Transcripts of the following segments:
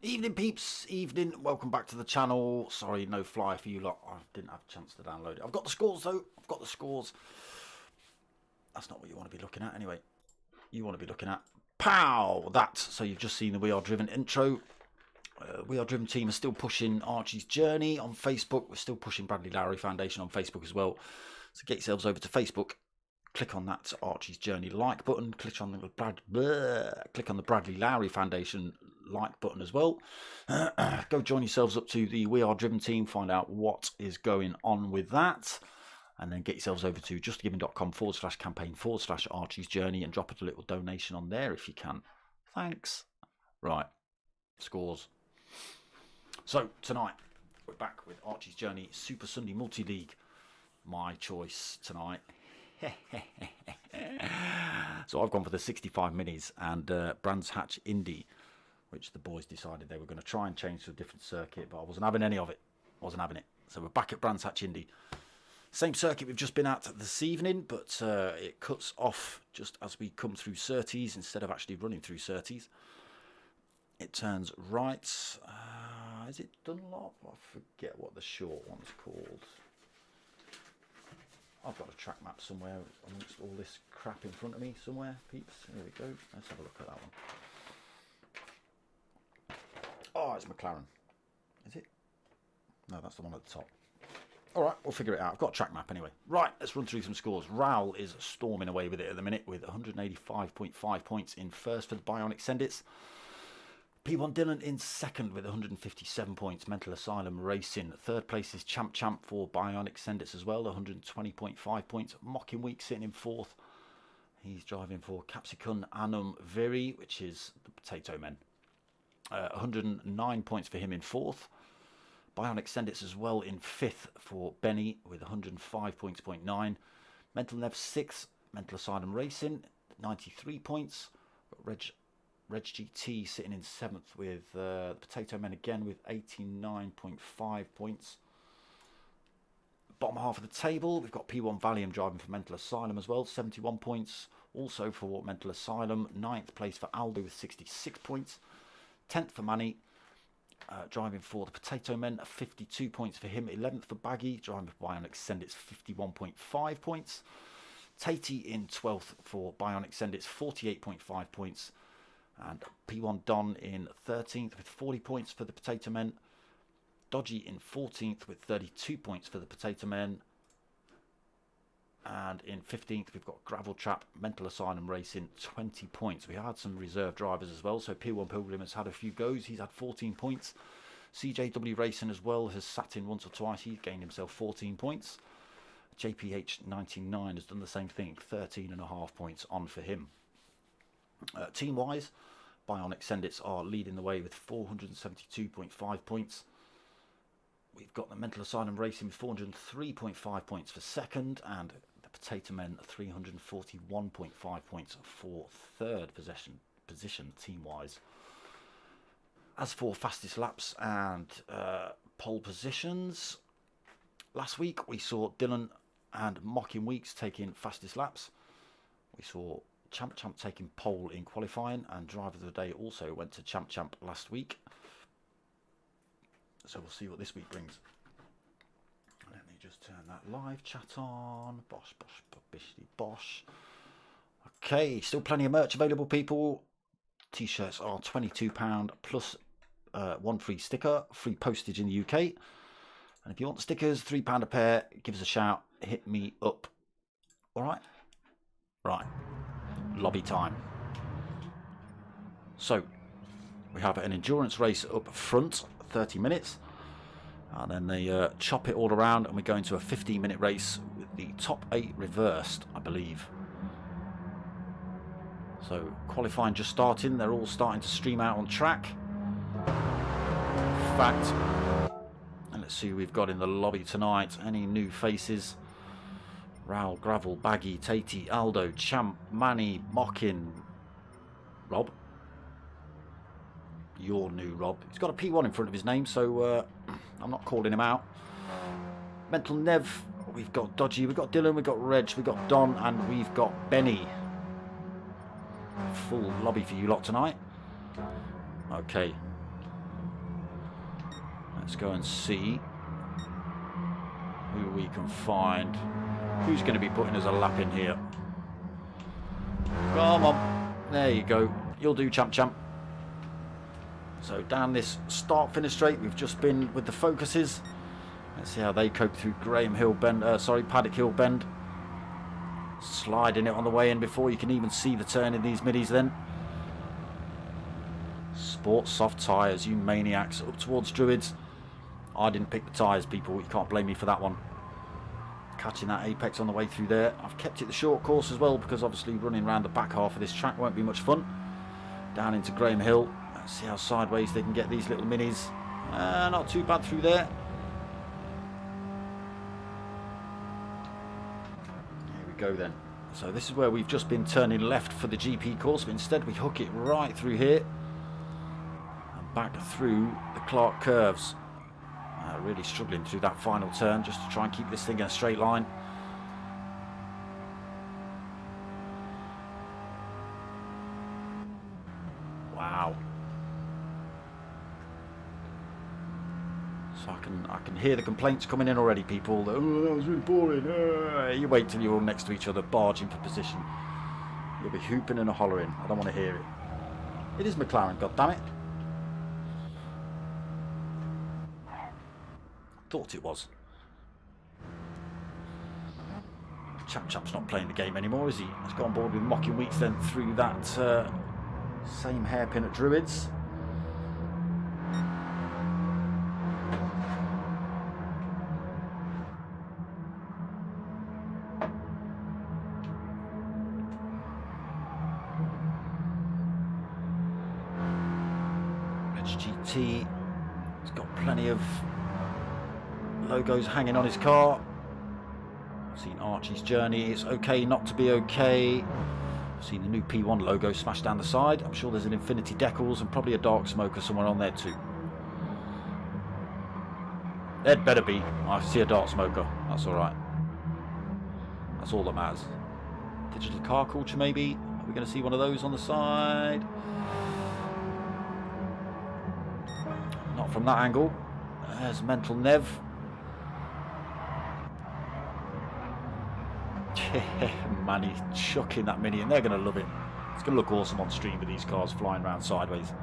Evening peeps, evening, welcome back to the channel. Sorry, no flyer for you lot, I didn't have a chance to download it. I've got the scores though, I've got the scores. That's not what you want to be looking at anyway. You want to be looking at, pow, that. So you've just seen the We Are Driven intro. We Are Driven team are still pushing Archie's journey on Facebook. We're still pushing Bradley Lowry Foundation on Facebook as well. So get yourselves over to Facebook. Click on that Archie's Journey like button. Click on the Bradley Lowry Foundation like button as well. Go join yourselves up to the We Are Driven team. Find out what is going on with that. And then get yourselves over to justgiving.com/campaign/Archie's Journey and drop a little donation on there if you can. Thanks. Right. Scores. So tonight we're back with Archie's Journey Super Sunday Multi-League. My choice tonight. So I've gone for the 65 minis and Brands Hatch Indy, which the boys decided they were going to try and change to a different circuit, but I wasn't having any of it. Wasn't having it. So we're back at Brands Hatch Indy. Same circuit we've just been at this evening, but it cuts off just as we come through Surtees instead of actually running through Surtees. It turns right. Is it Dunlop? I forget what the short one's called. I've got a track map somewhere amongst all this crap in front of me somewhere, peeps. Here we go. Let's have a look at that one. Oh, it's McLaren. Is it? No, that's the one at the top. All right, we'll figure it out. I've got a track map anyway. Right, let's run through some scores. Raoul is storming away with it at the minute with 185.5 points in first for the Bionic Sendits. P1 Dylan in second with 157 points. Mental Asylum Racing. Third place is Champ for Bionic Sendits as well, 120.5 points. Mocking Week sitting in fourth. He's driving for Capsicum Anum Viri, which is the Potato Men. 109 points for him in fourth. Bionic Sendits as well in fifth for Benny with 105.9. Mental Nev sixth. Mental Asylum Racing, 93 points. Reg GT sitting in seventh with the Potato Men again with 89.5 points. Bottom half of the table, we've got P1 Valium driving for Mental Asylum as well, 71 points. Also for Mental Asylum, 9th place for Aldo with 66 points. 10th for Manny, driving for the Potato Men, 52 points for him. 11th for Baggy, driving for Bionic Sendits, 51.5 points. Tatey in 12th for Bionic Sendits, 48.5 points. And P1 Don in 13th with 40 points for the Potato Men. Dodgy in 14th with 32 points for the Potato Men. And in 15th we've got Gravel Trap, Mental Asylum Racing, 20 points. We had some reserve drivers as well, so P1 Pilgrim has had a few goes. He's had 14 points. CJW Racing as well has sat in once or twice. He's gained himself 14 points. JPH99 has done the same thing, 13.5 points on for him. Team-wise, Bionic Sendits are leading the way with 472.5 points. We've got the Mental Asylum Racing with 403.5 points for second, and the Potato Men 341.5 points for third position team-wise. As for fastest laps and pole positions, last week we saw Dylan and Mocking Weeks taking fastest laps. We saw Champ taking pole in qualifying, and driver of the day also went to Champ last week. So we'll see what this week brings. Let me just turn that live chat on. Bosh, bosh, bishly bosh. Okay, still plenty of merch available, people. T-shirts are £22 plus one free sticker, free postage in the UK. And if you want the stickers, £3 a pair, give us a shout, hit me up. All right? Right. Lobby time. So, we have an endurance race up front, 30 minutes. And then they chop it all around and we go into a 15-minute race with the top 8 reversed, I believe. So qualifying just starting. They're all starting to stream out on track. In fact, and let's see who we've got in the lobby tonight. Any new faces? Raoul, Gravel, Baggy, Tatey, Aldo, Champ, Manny, Mockin, Rob. You're new, Rob. He's got a P1 in front of his name, so I'm not calling him out. Mental Nev, we've got Dodgy, we've got Dylan, we've got Reg, we've got Don, and we've got Benny. Full lobby for you lot tonight. Okay. Let's go and see who we can find. Who's going to be putting us a lap in here? Come on. There you go. You'll do, champ champ. So down this start-finish straight, we've just been with the focuses. Let's see how they cope through Paddock Hill Bend. Sliding it on the way in before you can even see the turn in these middies then. Sport soft tyres, you maniacs, up towards Druids. I didn't pick the tyres, people, you can't blame me for that one. Catching that apex on the way through there. I've kept it the short course as well because obviously running around the back half of this track won't be much fun. Down into Graham Hill. Let's see how sideways they can get these little minis. Not too bad through there. Go then. So this is where we've just been turning left for the GP course, but instead we hook it right through here and back through the Clark curves. Really struggling through that final turn just to try and keep this thing in a straight line. Wow. So I can hear the complaints coming in already, people. Oh, that was really boring. You wait till you're all next to each other, barging for position. You'll be hooping and hollering. I don't want to hear it. It is McLaren, goddammit. Thought it was. Champ's not playing the game anymore, is he? Let's go on board with Mocking Weeks then through that same hairpin at Druids. GT, he's got plenty of logos hanging on his car. I've seen Archie's journey. It's okay not to be okay. I've seen the new P1 logo smashed down the side. I'm sure there's an Infinity Decals and probably a Dark Smoker somewhere on there too. There'd better be. I see a Dark Smoker. That's alright. That's all that matters. Digital car culture maybe. Are we going to see one of those on the side? Not from that angle. There's Mental Nev. Man, he's chucking that mini and they're going to love it. It's going to look awesome on stream with these cars flying around sideways.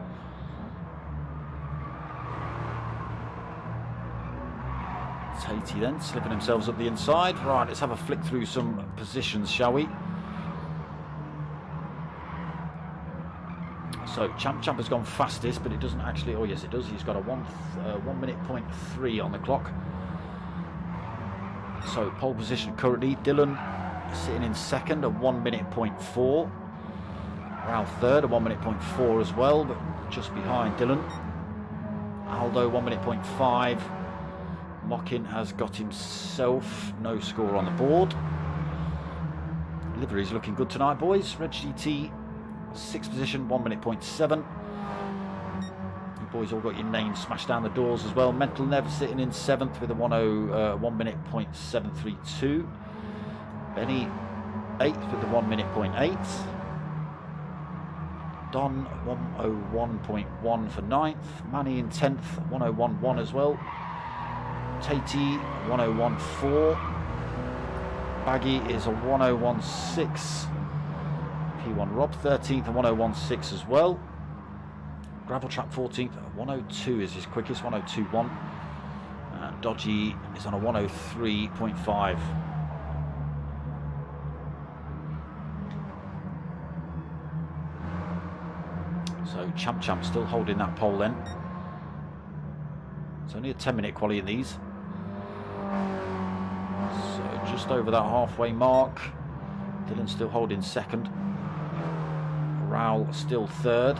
Tatey then, slipping themselves up the inside. Right, let's have a flick through some positions, shall we? So Champ has gone fastest, but it doesn't actually. Oh yes, it does. He's got a 1 minute point 3 on the clock. So pole position currently. Dylan sitting in second, a 1 minute point 4. Ralph third, a 1 minute point 4 as well, but just behind Dylan. Aldo 1 minute point 5. Mockin has got himself no score on the board. Livery's looking good tonight, boys. Red GT. 6th position, 1 minute point 7. You boys all got your names smashed down the doors as well. Mental Nev sitting in 7th with a 1 minute point 732. Benny 8th with the 1 minute point 8. Don 101.1 for 9th. Manny in 10th, 101.1 as well. 10th, 1 minute point 7. 1 minute point 7 for 9th. Manny in 11th with a 1 minute point 732. Benny 8th with the 1 minute point 8. Don 101.1 for 9th. Manny in 10th, 101.1 as well. Tatey 101.4. Baggy is a 101.6. P1 Rob 13th and 101.6 as well. Gravel Trap 14th, 102 is his quickest, 102.1. Dodgy is on a 103.5. So Champ still holding that pole then. It's only a 10-minute quali in these. So just over that halfway mark. Dylan still holding second. Raoul still third.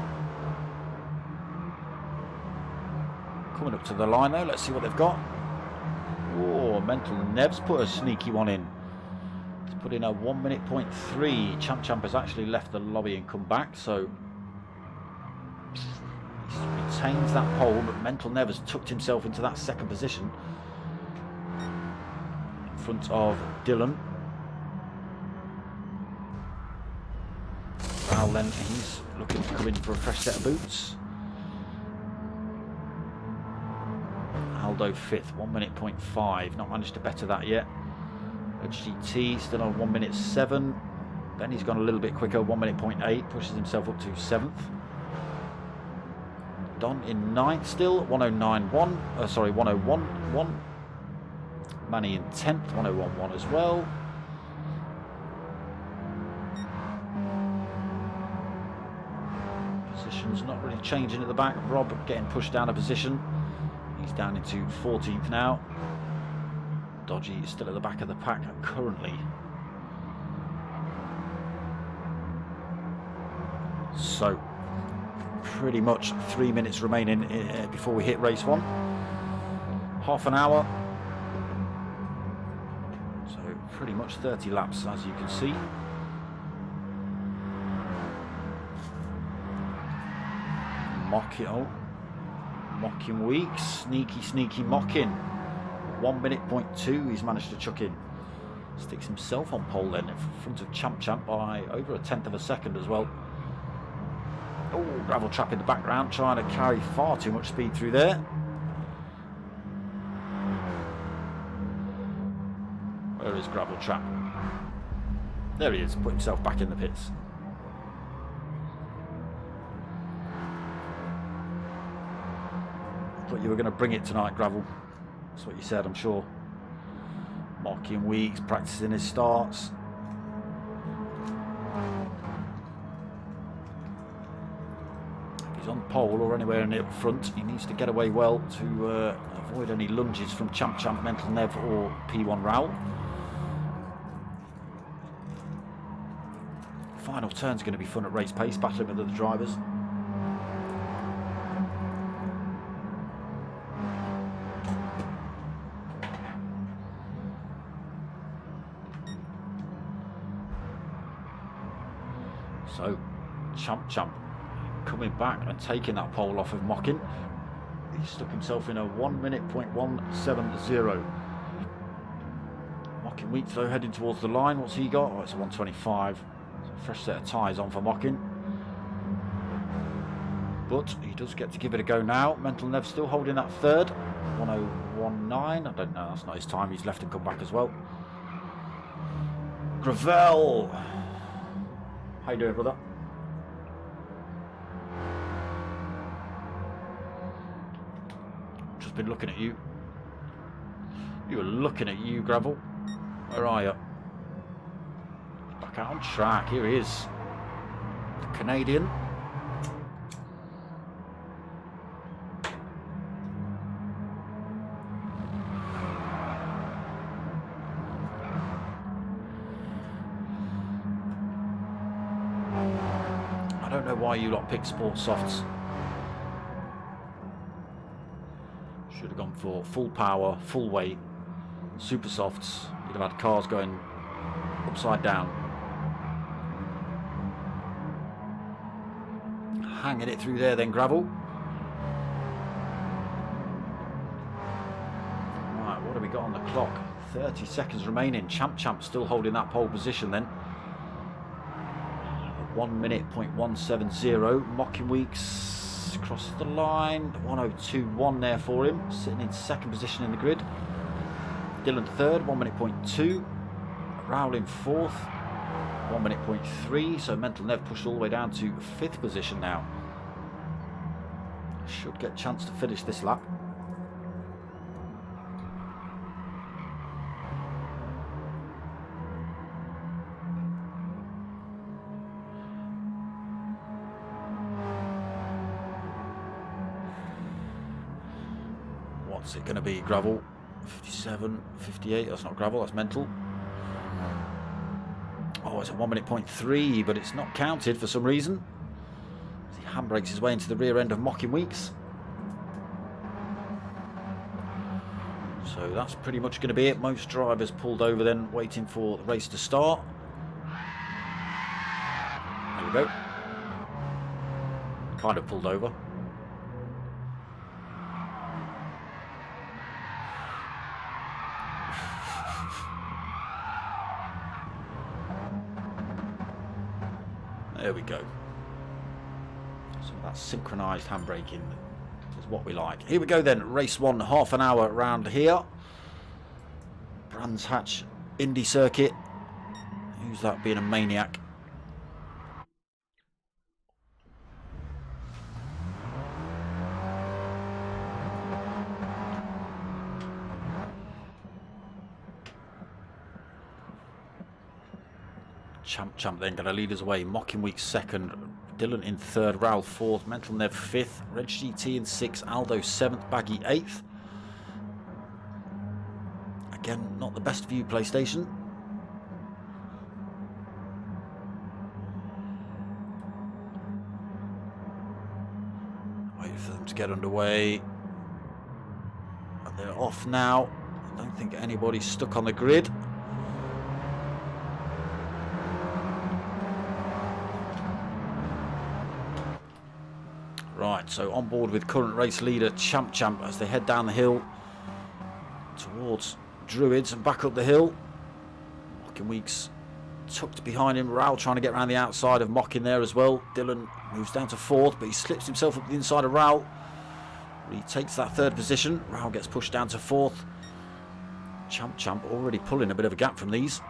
Coming up to the line though, let's see what they've got. Oh, Mental Nev's put a sneaky one in. He's put in a 1:03. Champ has actually left the lobby and come back, so he retains that pole, but Mental Nev has tucked himself into that second position in front of Dylan. Raoul then, he's looking to come in for a fresh set of boots. Aldo 5th, 1:05. Not managed to better that yet. HGT still on 1:07. Then he's gone a little bit quicker, 1:08. Pushes himself up to 7th. Don in 9th still, 1:09.1. Sorry, 1:01.1. Manny in 10th, 1:01.1 as well. Positions not really changing at the back. Rob getting pushed down a position. He's down into 14th now. Dodgy is still at the back of the pack currently. So, pretty much 3 minutes remaining before we hit race 1. Half an hour. So, pretty much 30 laps as you can see. Mocking Weeks, sneaky mocking. 1:02 he's managed to chuck in. Sticks himself on pole then in front of Champ by over a 1/10 of a second as well. Oh, Gravel Trap in the background, trying to carry far too much speed through there. Where is Gravel Trap? There he is, put himself back in the pits. Thought you were going to bring it tonight, Gravel. That's what you said, I'm sure. Mocking Weeks, practicing his starts. If he's on pole or anywhere in the up front, he needs to get away well to avoid any lunges from Champ, Mental Nev or P1 Raoul. Final turn's going to be fun at race pace, battling with other drivers. So, Champ coming back and taking that pole off of Mocking. He stuck himself in a 1:0.170. Mocking Weeks though heading towards the line. What's he got? Oh, it's a 1:25. So a fresh set of tyres on for Mocking. But he does get to give it a go now. Mental Nev still holding that third. 1:019. I don't know, that's not his time. He's left and come back as well. Gravel. How you doing, brother? Just been looking at you. You were looking at you, Gravel. Where are you? Back out on track. Here he is. The Canadian. I don't know why you lot picked Sport Softs. Should have gone for full power, full weight, super softs. You'd have had cars going upside down. Hanging it through there then, Gravel. Right, what have we got on the clock? 30 seconds remaining. Champ still holding that pole position then. 1:0.170. Mocking Weeks crosses the line. 1:02.1 there for him, sitting in second position in the grid. Dylan third, 1 minute point 2. Raoul in fourth, 1 minute point 3. So Mental Nev pushed all the way down to 5th position now. Should get a chance to finish this lap. What's it going to be? Gravel? 57, 58. That's not gravel, that's mental. Oh, it's a 1 minute point 3, but it's not counted for some reason. He handbrakes his way into the rear end of Mocking Weeks. So that's pretty much going to be it. Most drivers pulled over then, waiting for the race to start. There we go. Kind of pulled over. There we go. So that synchronised handbraking is what we like. Here we go then. Race 1, half an hour round here. Brands Hatch Indy circuit. Who's that being a maniac? Champ then going to lead us away. Mocking Week second, Dylan in third, Raoul fourth, Mental Nev fifth, Reg GT in sixth, Aldo seventh, Baggy eighth. Again, not the best view PlayStation. Wait for them to get underway. And they're off now. I don't think anybody's stuck on the grid. Right, so on board with current race leader Champ as they head down the hill towards Druids and back up the hill. Mocking Weeks tucked behind him. Raoul trying to get around the outside of Mocking there as well. Dylan moves down to fourth, but he slips himself up the inside of Raoul. He takes that third position. Raoul gets pushed down to fourth. Champ already pulling a bit of a gap from these.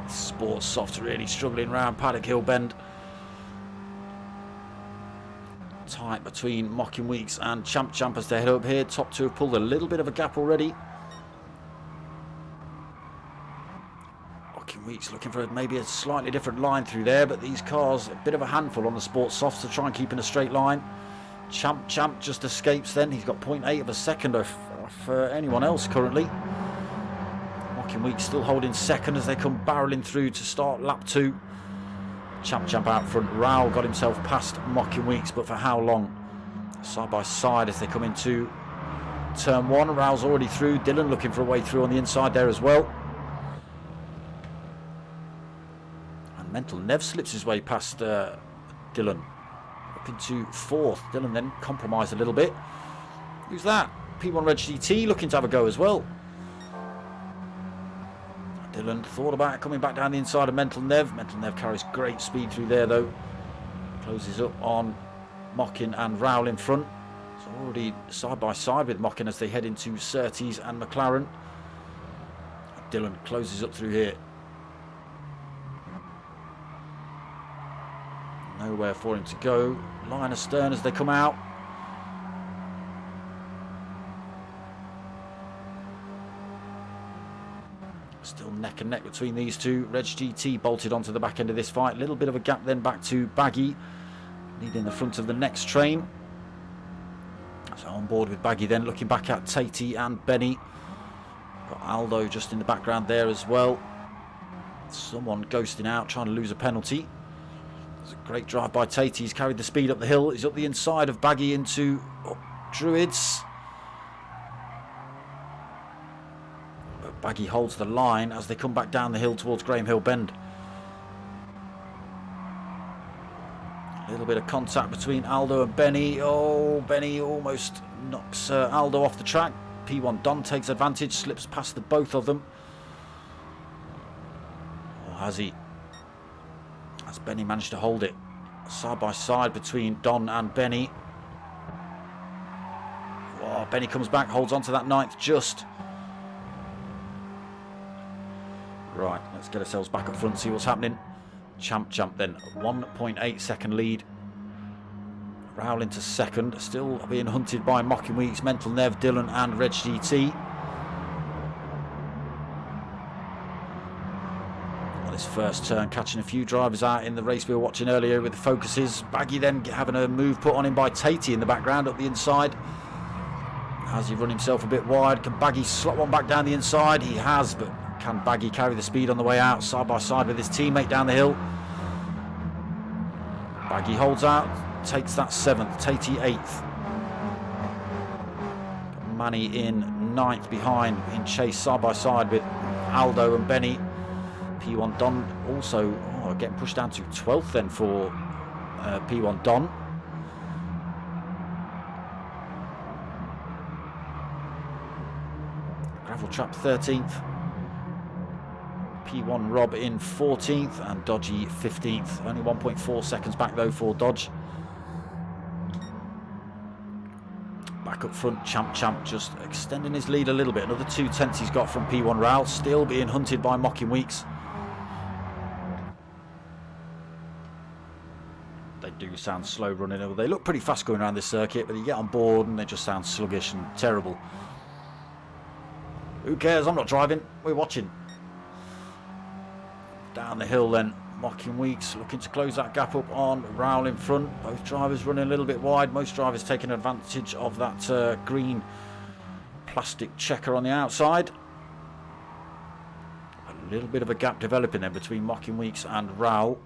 Sports Soft really struggling round Paddock Hill Bend. Tight between Mocking Weeks and Champ as they head up here. Top two have pulled a little bit of a gap already. Mocking Weeks looking for maybe a slightly different line through there, but these cars a bit of a handful on the Sports Softs to try and keep in a straight line. Champ just escapes then. He's got 0.8 of a second for anyone else currently. Mocking Weeks still holding second as they come barreling through to start lap 2. Champ out front. Raoul got himself past Mocking Weeks, but for how long? Side by side as they come into turn 1. Raoul's already through. Dylan looking for a way through on the inside there as well. And Mental Nev slips his way past Dylan up into fourth. Dylan then compromised a little bit. Who's that? P1 Reg GT looking to have a go as well. Dylan thought about coming back down the inside of Mental Nev. Mental Nev carries great speed through there though. Closes up on Mocking and Raoul in front. It's already side by side with Mocking as they head into Surtees and McLaren. Dylan closes up through here. Nowhere for him to go. Line astern as they come out. Still neck and neck between these two. Reg GT bolted onto the back end of this fight. Little bit of a gap then back to Baggy, leading the front of the next train. So on board with Baggy then, looking back at Tatey and Benny. Got Aldo just in the background there as well. Someone ghosting out, trying to lose a penalty. It's a great drive by Tatey. He's carried the speed up the hill. He's up the inside of Baggy into Druids. Baggy holds the line as they come back down the hill towards Graham Hill Bend. A little bit of contact between Aldo and Benny. Oh, Benny almost knocks Aldo off the track. P1 Don takes advantage, slips past the both of them. Or has he? Has Benny managed to hold it? Side by side between Don and Benny. Oh, Benny comes back, holds on to that 9th just. Right, let's get ourselves back up front, see what's happening. Champ then, 1.8 second lead. Rowell into 2nd, still being hunted by Mocking Weeks, Mental Nev, Dylan and Reg GT. On this first turn, catching a few drivers out in the race we were watching earlier with the focuses. Baggy then having a move put on him by Tatey in the background up the inside. Has he run himself a bit wide? Can Baggy slot one back down the inside? He has, but can Baggy carry the speed on the way out? Side by side with his teammate down the hill. Baggy holds out, takes that 7th, Tatey 8th. Manny in 9th behind, in chase side by side with Aldo and Benny. P1 Don also getting pushed down to 12th then for P1 Don. Gravel Trap 13th. P1 Rob in 14th and Dodgy 15th. Only 1.4 seconds back though for Dodge. Back up front, Champ just extending his lead a little bit. Another 2/10 he's got from P1 Rowell, still being hunted by Mocking Weeks. They do sound slow running. They look pretty fast going around this circuit, but you get on board and they just sound sluggish and terrible. Who cares? I'm not driving. We're watching. Down the hill then, Mocking Weeks looking to close that gap up on Rowell in front. Both drivers running a little bit wide. Most drivers taking advantage of that green plastic checker on the outside. A little bit of a gap developing there between Mocking Weeks and Rowell.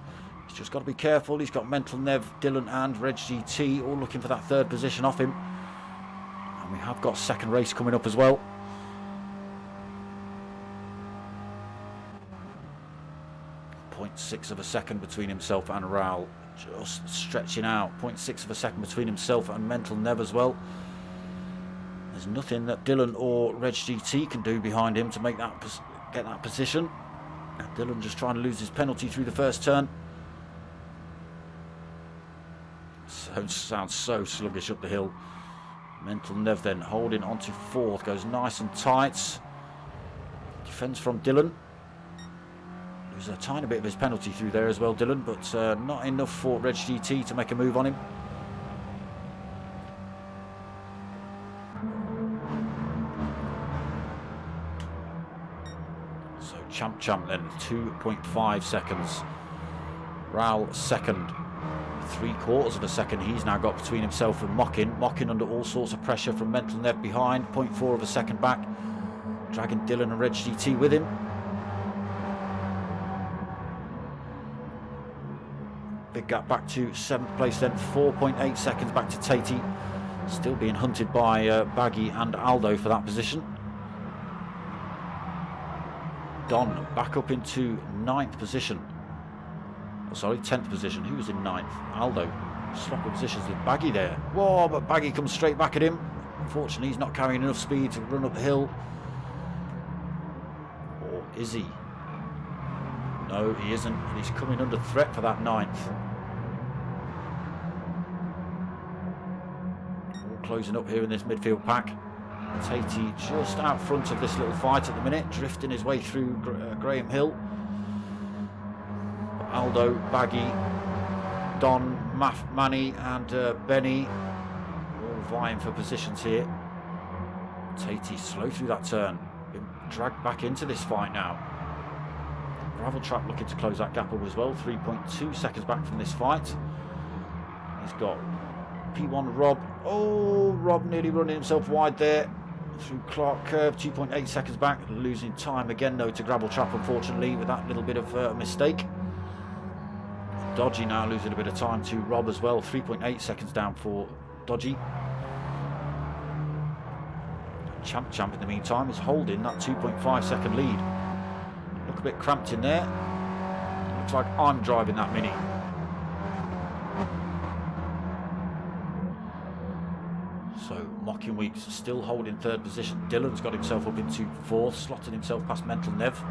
He's just got to be careful. He's got Mental Nev, Dylan and Reg GT all looking for that 3rd position off him. And we have got 2nd race coming up as well. .6 of a second between himself and Rowell, just stretching out. 0.6 of a second between himself and Mental Nev as well. There's nothing that Dylan or Reg GT can do behind him to make that get that position. Dylan just trying to lose his penalty through the first turn. So sounds so sluggish up the hill. Mental Nev then holding on to 4th, goes nice and tight. Defends from Dylan. There's a tiny bit of his penalty through there as well, Dylan, but not enough for Reg GT to make a move on him. So Champ then, 2.5 seconds. Rowell 2nd, 3/4 of a second he's now got between himself and Mocking under all sorts of pressure from Mental Nev behind, 0.4 of a second back, dragging Dylan and Reg GT with him. Big gap back to 7th place then, 4.8 seconds back to Tatey. Still being hunted by Baggy and Aldo for that position. Don back up into 9th position. Oh, sorry, 10th position. Who was in 9th? Aldo. Swapping positions with Baggy there. Whoa, but Baggy comes straight back at him. Unfortunately, he's not carrying enough speed to run up the hill. Or is he? No, he isn't. He's coming under threat for that 9th. All closing up here in this midfield pack. Tatey just out front of this little fight at the minute, drifting his way through Graham Hill. Aldo, Baggy, Don, Manny and Benny all vying for positions here. Tatey slow through that turn, been dragged back into this fight now. Gravel Trap looking to close that gap up as well, 3.2 seconds back from this fight. He's got P1 Rob. Oh, Rob nearly running himself wide there through Clark Curve, 2.8 seconds back. Losing time again though to Gravel Trap, unfortunately, with that little bit of a mistake. Dodgy now losing a bit of time to Rob as well, 3.8 seconds down for Dodgy. Champ in the meantime is holding that 2.5 second lead. Look a bit cramped in there. Looks like I'm driving that Mini. So Mocking Weeks still holding 3rd position. Dylan's got himself up into 4th, slotting himself past Mental Nev.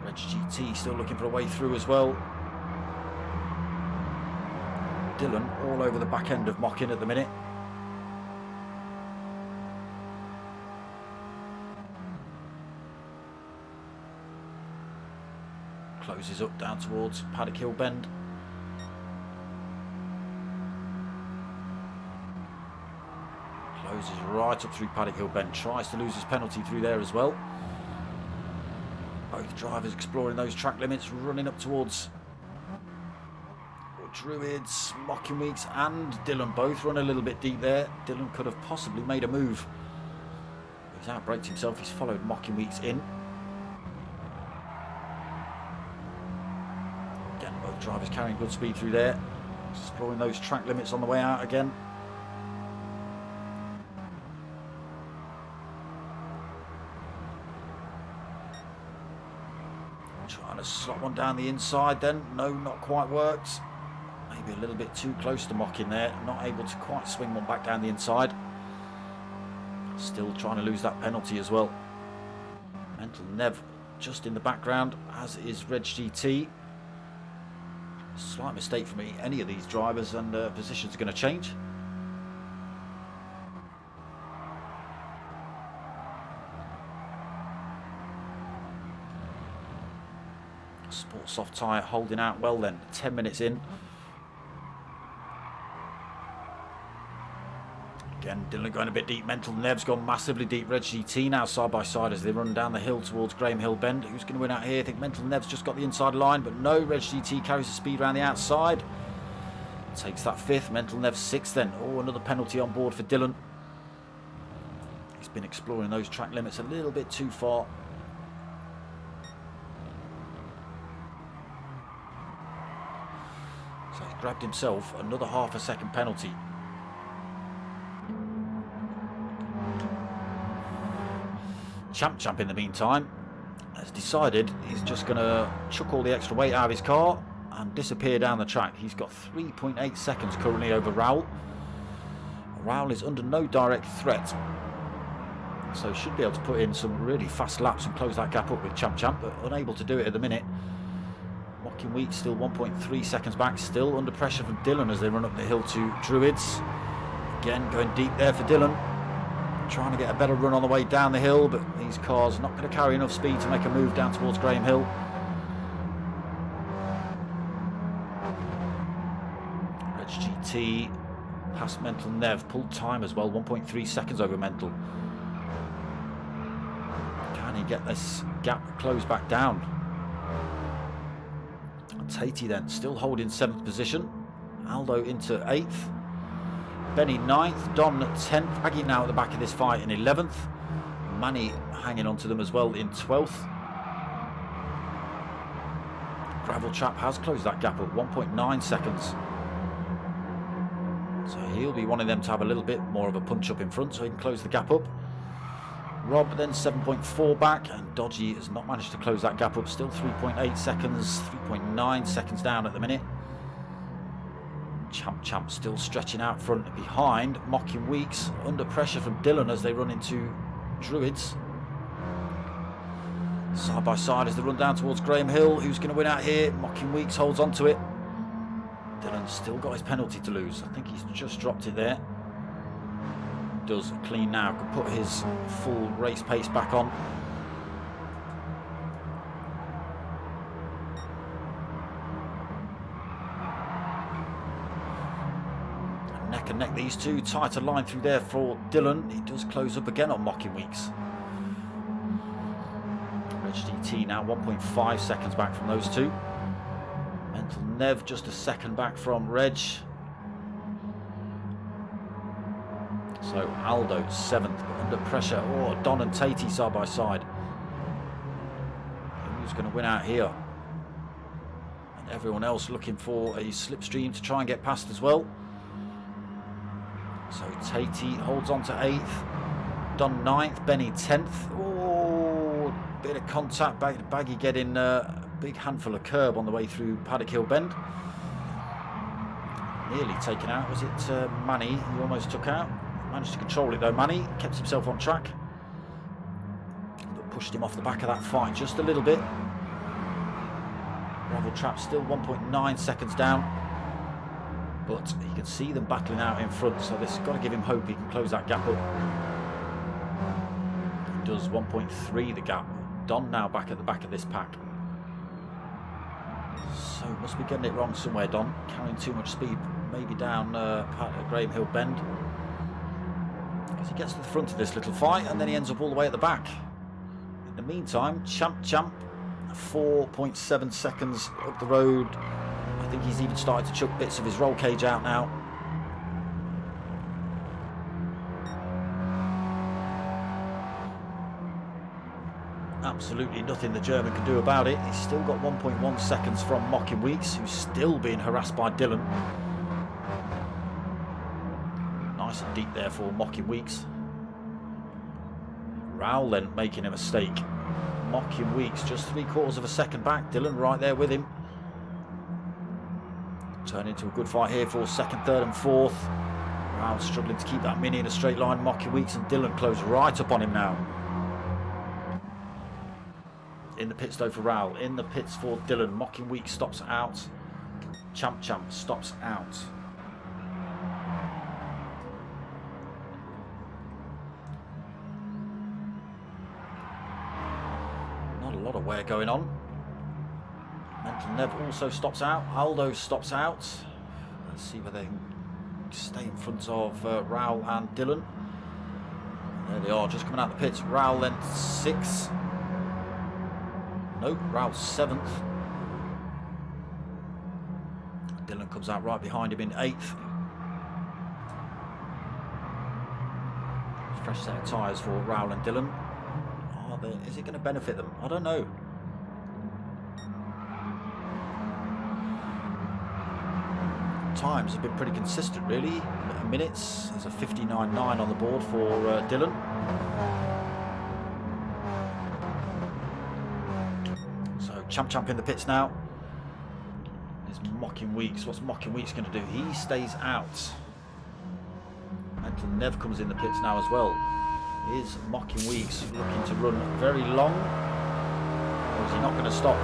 Reg GT still looking for a way through as well. Dylan all over the back end of Mockin at the minute. Closes up down towards Paddock Hill Bend. Closes right up through Paddock Hill Bend. Tries to lose his penalty through there as well. Both drivers exploring those track limits, running up towards Druids, Mockin Weeks and Dylan both run a little bit deep there. Dylan could have possibly made a move. He's outbraked himself. He's followed Mockin Weeks in. Again, both drivers carrying good speed through there. Exploring those track limits on the way out again. Trying to slot one down the inside then. No, not quite worked. Maybe a little bit too close to Mockin there. Not able to quite swing one back down the inside. Still trying to lose that penalty as well. Mental Nev just in the background, as is Reg GT. Slight mistake for me. Any of these drivers and positions are going to change. Sport soft tyre holding out well then. 10 minutes in. Again, Dylan going a bit deep. Mental Nev's gone massively deep. Reg GT now side by side as they run down the hill towards Graham Hill Bend. Who's going to win out here? I think Mental Nev's just got the inside line, but no, Reg GT carries the speed around the outside. Takes that fifth. Mental Nev sixth then. Oh, another penalty on board for Dylan. He's been exploring those track limits a little bit too far. So he's grabbed himself another half a second penalty. Champ in the meantime has decided he's just going to chuck all the extra weight out of his car and disappear down the track. He's got 3.8 seconds currently over Raoul. Raoul is under no direct threat, so should be able to put in some really fast laps and close that gap up with Champ, but unable to do it at the minute. Mockin Week still 1.3 seconds back, still under pressure from Dylan as they run up the hill to Druids. Again going deep there for Dylan. Trying to get a better run on the way down the hill, but these cars are not going to carry enough speed to make a move down towards Graham Hill. Reg GT past Mental Nev, pulled time as well, 1.3 seconds over Mental. Can he get this gap closed back down? Tatey then still holding 7th position. Aldo into 8th. Benny 9th, Don 10th, Aggie now at the back of this fight in 11th, Manny hanging on to them as well in 12th. Gravel Chap has closed that gap up, 1.9 seconds. So he'll be wanting them to have a little bit more of a punch up in front so he can close the gap up. Rob then 7.4 back, and Dodgy has not managed to close that gap up, still 3.8 seconds, 3.9 seconds down at the minute. Champ still stretching out front and behind. Mockin Weeks under pressure from Dylan as they run into Druids. Side by side as they run down towards Graham Hill. Who's going to win out here? Mockin Weeks holds on to it. Dylan's still got his penalty to lose. I think he's just dropped it there. Does clean now. Can put his full race pace back on. Neck and neck these two, tighter line through there for Dylan. He does close up again on Mockin Weeks. Reg GT now 1.5 seconds back from those two. Mental Nev just a second back from Reg. So Aldo 7th, but under pressure. Oh, Don and Tatey side by side. Who's going to win out here? And everyone else looking for a slipstream to try and get past as well. So Tatey holds on to 8th, Don 9th, Benny 10th. Oh, bit of contact, Baggy getting a big handful of curb on the way through Paddock Hill Bend. Nearly taken out, was it Manny he almost took out? Managed to control it though, Manny, kept himself on track. But pushed him off the back of that fight just a little bit. Gravel Trap still 1.9 seconds down. but you can see them battling out in front, so this has got to give him hope he can close that gap up. He does 1.3 the gap. Don now back at the back of this pack. So must be getting it wrong somewhere, Don. Carrying too much speed, maybe down Graham Hill Bend. Because he gets to the front of this little fight and then he ends up all the way at the back. In the meantime, Champ 4.7 seconds up the road. I think he's even started to chuck bits of his roll cage out now. Absolutely nothing the German can do about it. He's still got 1.1 seconds from Mocking Weeks, who's still being harassed by Dylan. Nice and deep there for Mocking Weeks. Raoul then making a mistake. Mocking Weeks just 3/4 of a second back. Dylan right there with him. Turn into a good fight here for second, third and fourth. Raoul struggling to keep that mini in a straight line. Mocking Weeks and Dylan close right up on him now. In the pits though for Raoul. In the pits for Dylan. Mocking Weeks stops out. Champ stops out. Not a lot of wear going on. Mental Nev also stops out. Aldo stops out. Let's see whether they can stay in front of Raoul and Dylan. There they are, just coming out the pits. Raoul then 6th. No, Raoul's 7th. Dylan comes out right behind him in 8th. Fresh set of tyres for Raoul and Dylan. Is it going to benefit them? I don't know. Times have been pretty consistent, really. Minutes. There's a 59.9 on the board for Dylan. Champ in the pits now. Is Mocking Weeks. What's Mocking Weeks going to do? He stays out. Mental Nev comes in the pits now as well. Is Mocking Weeks looking to run very long? Or is he not going to stop?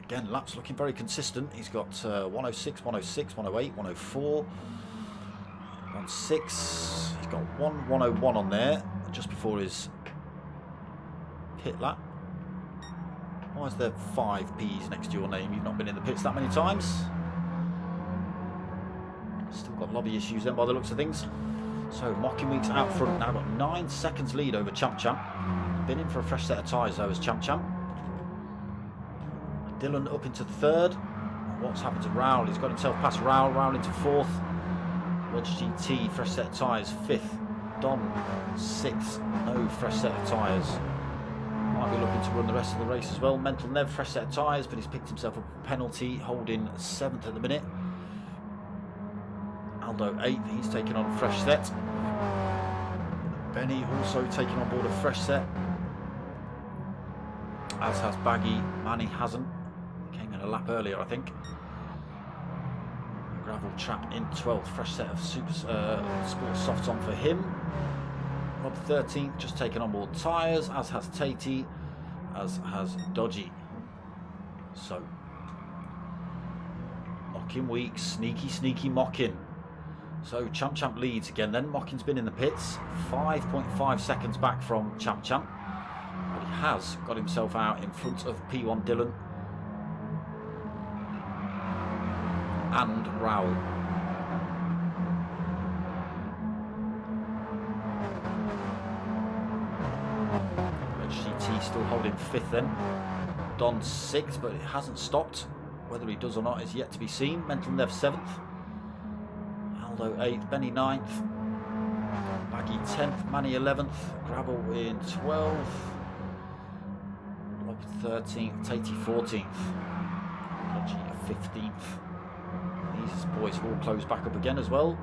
Again, laps looking very consistent. He's got 106, 106, 108, 104, 106. He's got 101 on there just before his pit lap. Why is there 5 P's next to your name? You've not been in the pits that many times. Still got lobby issues then by the looks of things. So Mocking Weeks out front now, got 9 seconds lead over Champ. Been in for a fresh set of tyres though as Champ. Dylan up into 3rd. What's happened to Raoul? He's got himself past Raoul. Raoul into 4th. Wedge GT fresh set of tyres 5th. Don 6th. No fresh set of tyres. Might be looking to run the rest of the race as well. Mental Nev, fresh set of tyres, but he's picked himself up a penalty, holding 7th at the minute. Aldo 8th, he's taken on a fresh set. Benny also taking on board a fresh set. As has Baggy. Manny hasn't. Came in a lap earlier, I think. Gravel trap in 12th, fresh set of sport softs on for him. Rob 13th, just taken on board tyres, as has Tatey, as has Dodgy. So, Mocking Weeks, sneaky Mocking. So Champ leads again then. Mocking's been in the pits, 5.5 seconds back from Champ. But he has got himself out in front of P1 Dylan and Raoul. GT still holding 5th then. Don 6th, but it hasn't stopped. Whether he does or not is yet to be seen. Mental Nev 7th. Aldo 8th. Benny 9th. Baggy 10th. Manny 11th. Gravel in 12th. Rob 13th. Tatey 14th. Dodgy 15th. These boys have all closed back up again as well.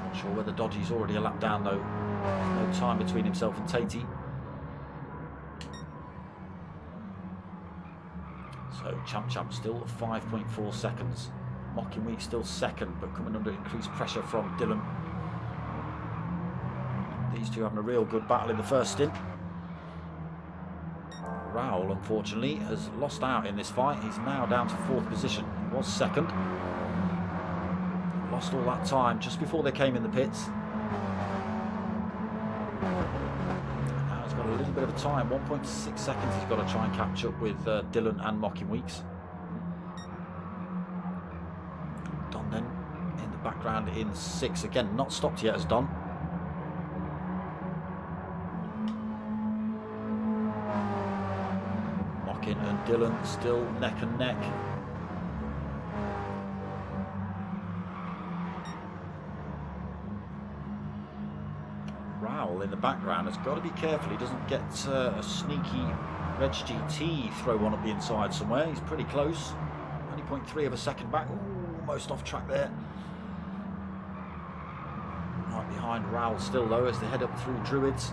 Not sure whether Dodgy's already a lap down though. No time between himself and Tatey. So Champ still at 5.4 seconds. Mocking Week still 2nd, but coming under increased pressure from Dylan. These two having a real good battle in the first stint. Raul, unfortunately, has lost out in this fight. He's now down to 4th position. He was 2nd. Lost all that time just before they came in the pits. Now he's got a little bit of a time, 1.6 seconds he's got to try and catch up with Dylan and Mocking Weeks. Don then in the background in 6th. Again, not stopped yet as Don. Mocking and Dylan still neck and neck. Raul in the background has got to be careful he doesn't get a sneaky Reg GT throw one up the inside somewhere. He's pretty close, only 0.3 of a second back. Ooh, almost off track there. Right behind Raul still though as they head up through Druids.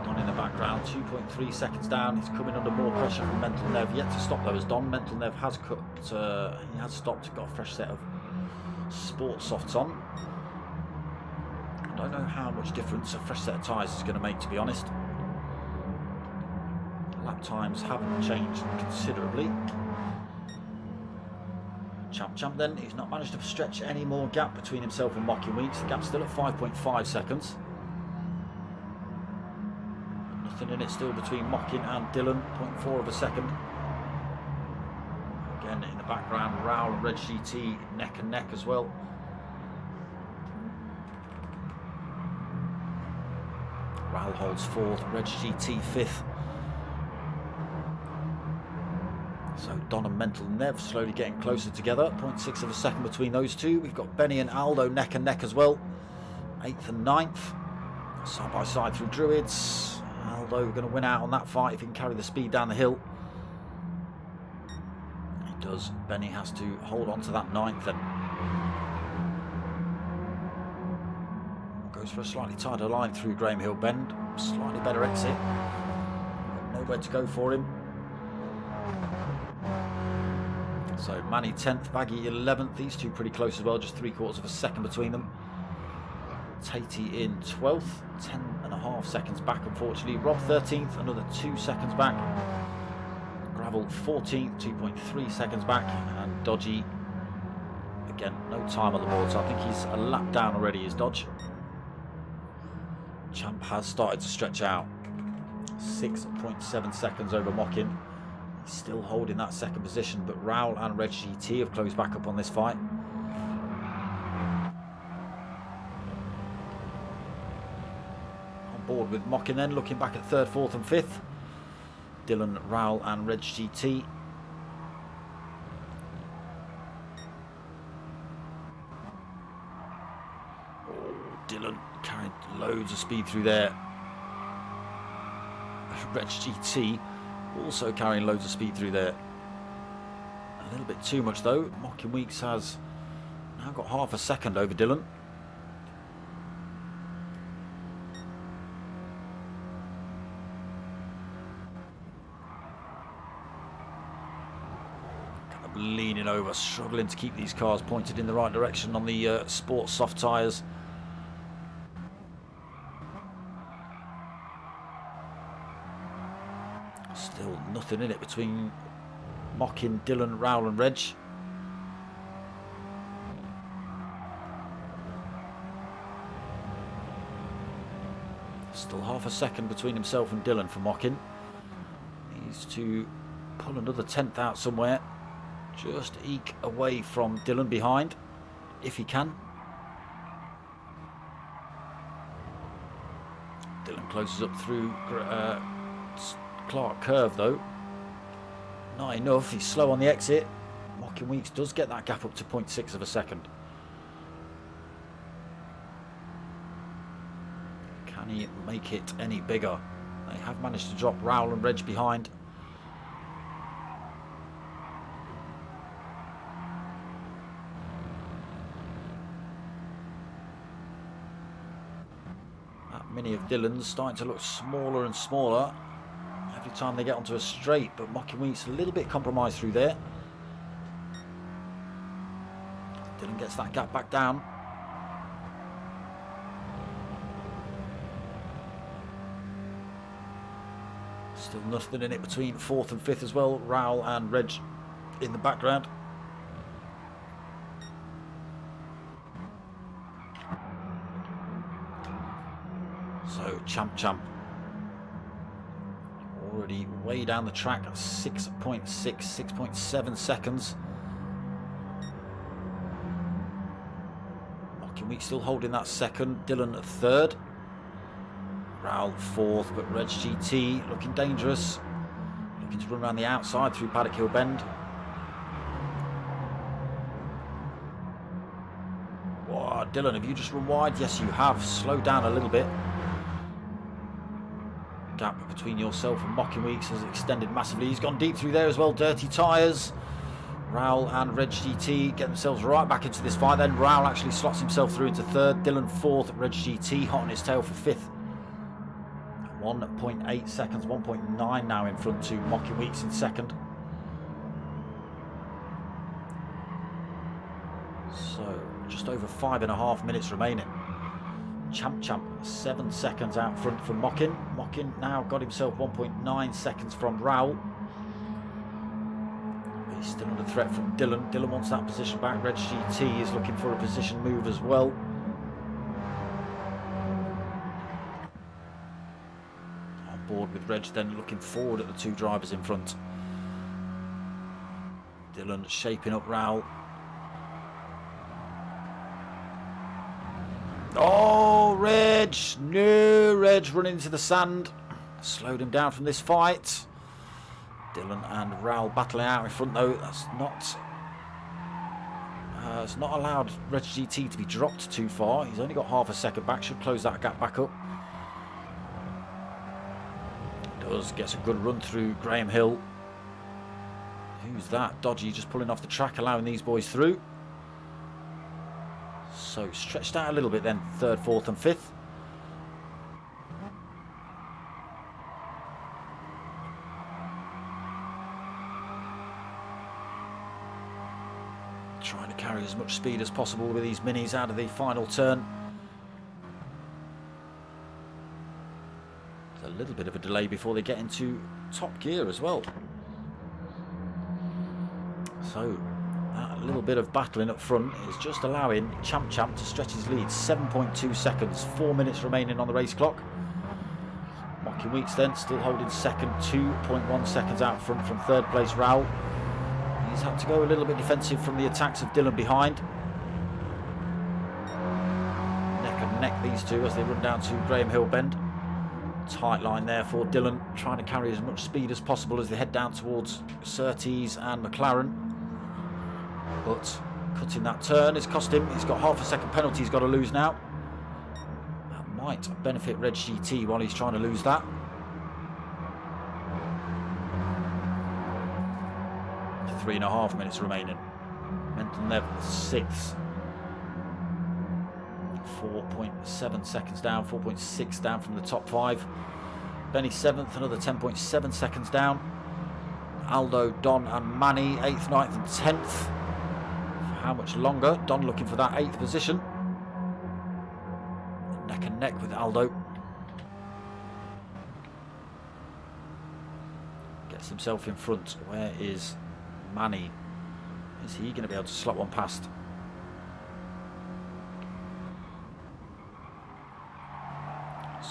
Don in the background, 2.3 seconds down. He's coming under more pressure from Mental Nev. Yet to stop though as Don. Mental Nev has cut, he has stopped, got a fresh set of sport softs on. I don't know how much difference a fresh set of tyres is going to make, to be honest. Lap times haven't changed considerably. Champ then, he's not managed to stretch any more gap between himself and Mocking Weeks. The gap's still at 5.5 seconds. Nothing in it still between Mocking and Dylan, 0.4 of a second. Again in the background, Raul and Reg GT neck and neck as well. Raul holds 4th, Reg GT 5th. So Don and Mental Nev slowly getting closer together. 0.6 of a second between those two. We've got Benny and Aldo neck and neck as well. 8th and 9th. Side by side through Druids. Aldo going to win out on that fight if he can carry the speed down the hill. He does. Benny has to hold on to that 9th and goes for a slightly tighter line through Graham Hill Bend. Slightly better exit. Nowhere to go for him. So Manny 10th, Baggy 11th. These two pretty close as well, just 3/4 of a second between them. Tatey in 12th, 10.5 seconds back unfortunately. Rob 13th, another 2 seconds back. Gravel 14th, 2.3 seconds back. And Dodgy, again, no time on the board, so I think he's a lap down already, is Dodge. Champ has started to stretch out. 6.7 seconds over Mocking. He's still holding that 2nd position, but Raul and Reg GT have closed back up on this fight. On board with Mocking then, looking back at 3rd, 4th and 5th. Dylan, Raul and Reg GT. Oh, Dylan carried loads of speed through there. Reg GT also carrying loads of speed through there. A little bit too much though. Mocking Weeks has now got half a second over Dylan. Kind of leaning over, struggling to keep these cars pointed in the right direction on the sport soft tyres. Still nothing in it between Mocking, Dylan, Raul and Reg. Still half a second between himself and Dylan for Mocking. Needs to pull another 10th out somewhere. Just eke away from Dylan behind, if he can. Dylan closes up through Clark curve though. Not enough, he's slow on the exit. Mocking Weeks does get that gap up to 0.6 of a second. Can he make it any bigger? They have managed to drop Raul and Reg behind. That mini of Dylan's starting to look smaller and smaller. every time they get onto a straight, but Mockinweek's a little bit compromised through there. Dylan gets that gap back down. Still nothing in it between 4th and 5th as well. Raoul and Reg in the background. So Champ already way down the track at 6.6, 6.7 seconds. Mockinweek still holding that second. Dylan at 3rd. Raoul 4th, but Reg GT looking dangerous. Looking to run around the outside through Paddock Hill Bend. Wow, Dylan, have you just run wide? Yes, you have. Slowed down a little bit. Gap between yourself and Mockinweek has extended massively. He's gone deep through there as well. Dirty tyres. Raoul and Reg GT get themselves right back into this fight. Then Raoul actually slots himself through into 3rd. Dylan 4th. Reg GT hot on his tail for 5th. 1.8 seconds, 1.9 now in front to Mockinweek's in 2nd. So just over 5.5 minutes remaining. Champ 7 seconds out front from Mockin. Mockin now got himself 1.9 seconds from Raoul. He's still under threat from Dylan. Dylan wants that position back. Reg GT is looking for a position move as well. Board with Reg then looking forward at the 2 drivers in front. Dylan shaping up Raoul. Oh, Reg! No, Reg running into the sand. Slowed him down from this fight. Dylan and Raoul battling out in front though. That's not... it's not allowed Reg GT to be dropped too far. He's only got half a second back. Should close that gap back up. Gets a good run through Graham Hill. Who's that? Dodgy just pulling off the track, allowing these boys through. So stretched out a little bit then, 3rd, 4th and 5th. Trying to carry as much speed as possible with these minis out of the final turn. A little bit of a delay before they get into top gear as well. So that little bit of battling up front is just allowing Champ to stretch his lead. 7.2 seconds, 4 minutes remaining on the race clock. Mockinweek's then still holding 2nd, 2.1 seconds out front from 3rd place Raoul. He's had to go a little bit defensive from the attacks of Dylan behind. Neck and neck these two as they run down to Graham Hill Bend. Tight line there for Dylan, trying to carry as much speed as possible as they head down towards Surtees and McLaren. But cutting that turn has cost him. He's got half a second penalty he's got to lose now. That might benefit Reg GT while he's trying to lose that. Three and a half minutes remaining. Mental Nev 6th. 4.7 seconds down, 4.6 down from the top 5. Benny 7th, another 10.7 seconds down. Aldo, Don and Manny 8th, 9th and 10th. For how much longer? Don looking for that 8th position. Neck and neck with Aldo. Gets himself in front. Where is Manny? Is he going to be able to slot one past?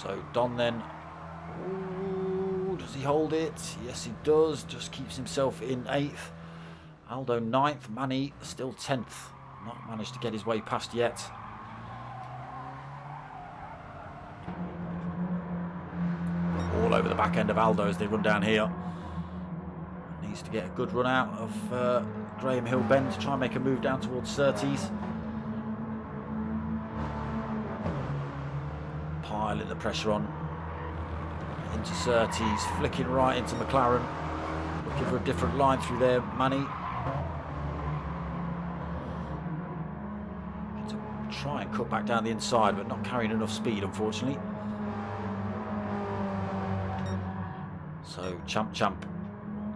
So Don then, ooh, does he hold it? Yes he does, just keeps himself in 8th. Aldo 9th, Manny still 10th. Not managed to get his way past yet. All over the back end of Aldo as they run down here. Needs to get a good run out of Graham Hill Bend to try and make a move down towards Surtees. Piling the pressure on into Surtees, flicking right into McLaren, looking for a different line through there. Manny to try and cut back down the inside, but not carrying enough speed, unfortunately. So So Champ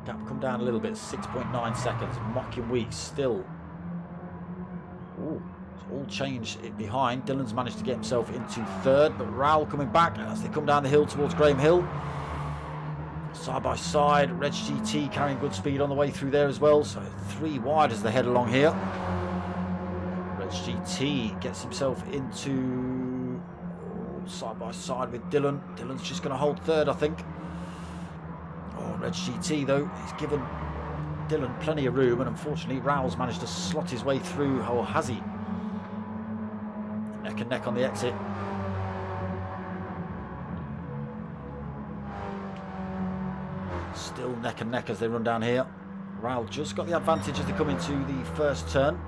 gap come down a little bit, 6.9 seconds. Mocking Weeks still. Ooh, it's all changed it behind. Dylan's managed to get himself into third, but Raoul coming back as they come down the hill towards Graham Hill. Side by side, Reg GT carrying good speed on the way through there as well. So 3 wide as they head along here. Reg GT gets himself into side by side with Dylan. Dylan's just going to hold third, I think. Oh, Reg GT though, he's given Dylan plenty of room, and unfortunately Raoul's managed to slot his way through. Or has he? Neck and neck on the exit. Still neck and neck as they run down here. Raoul just got the advantage as they come into the first turn.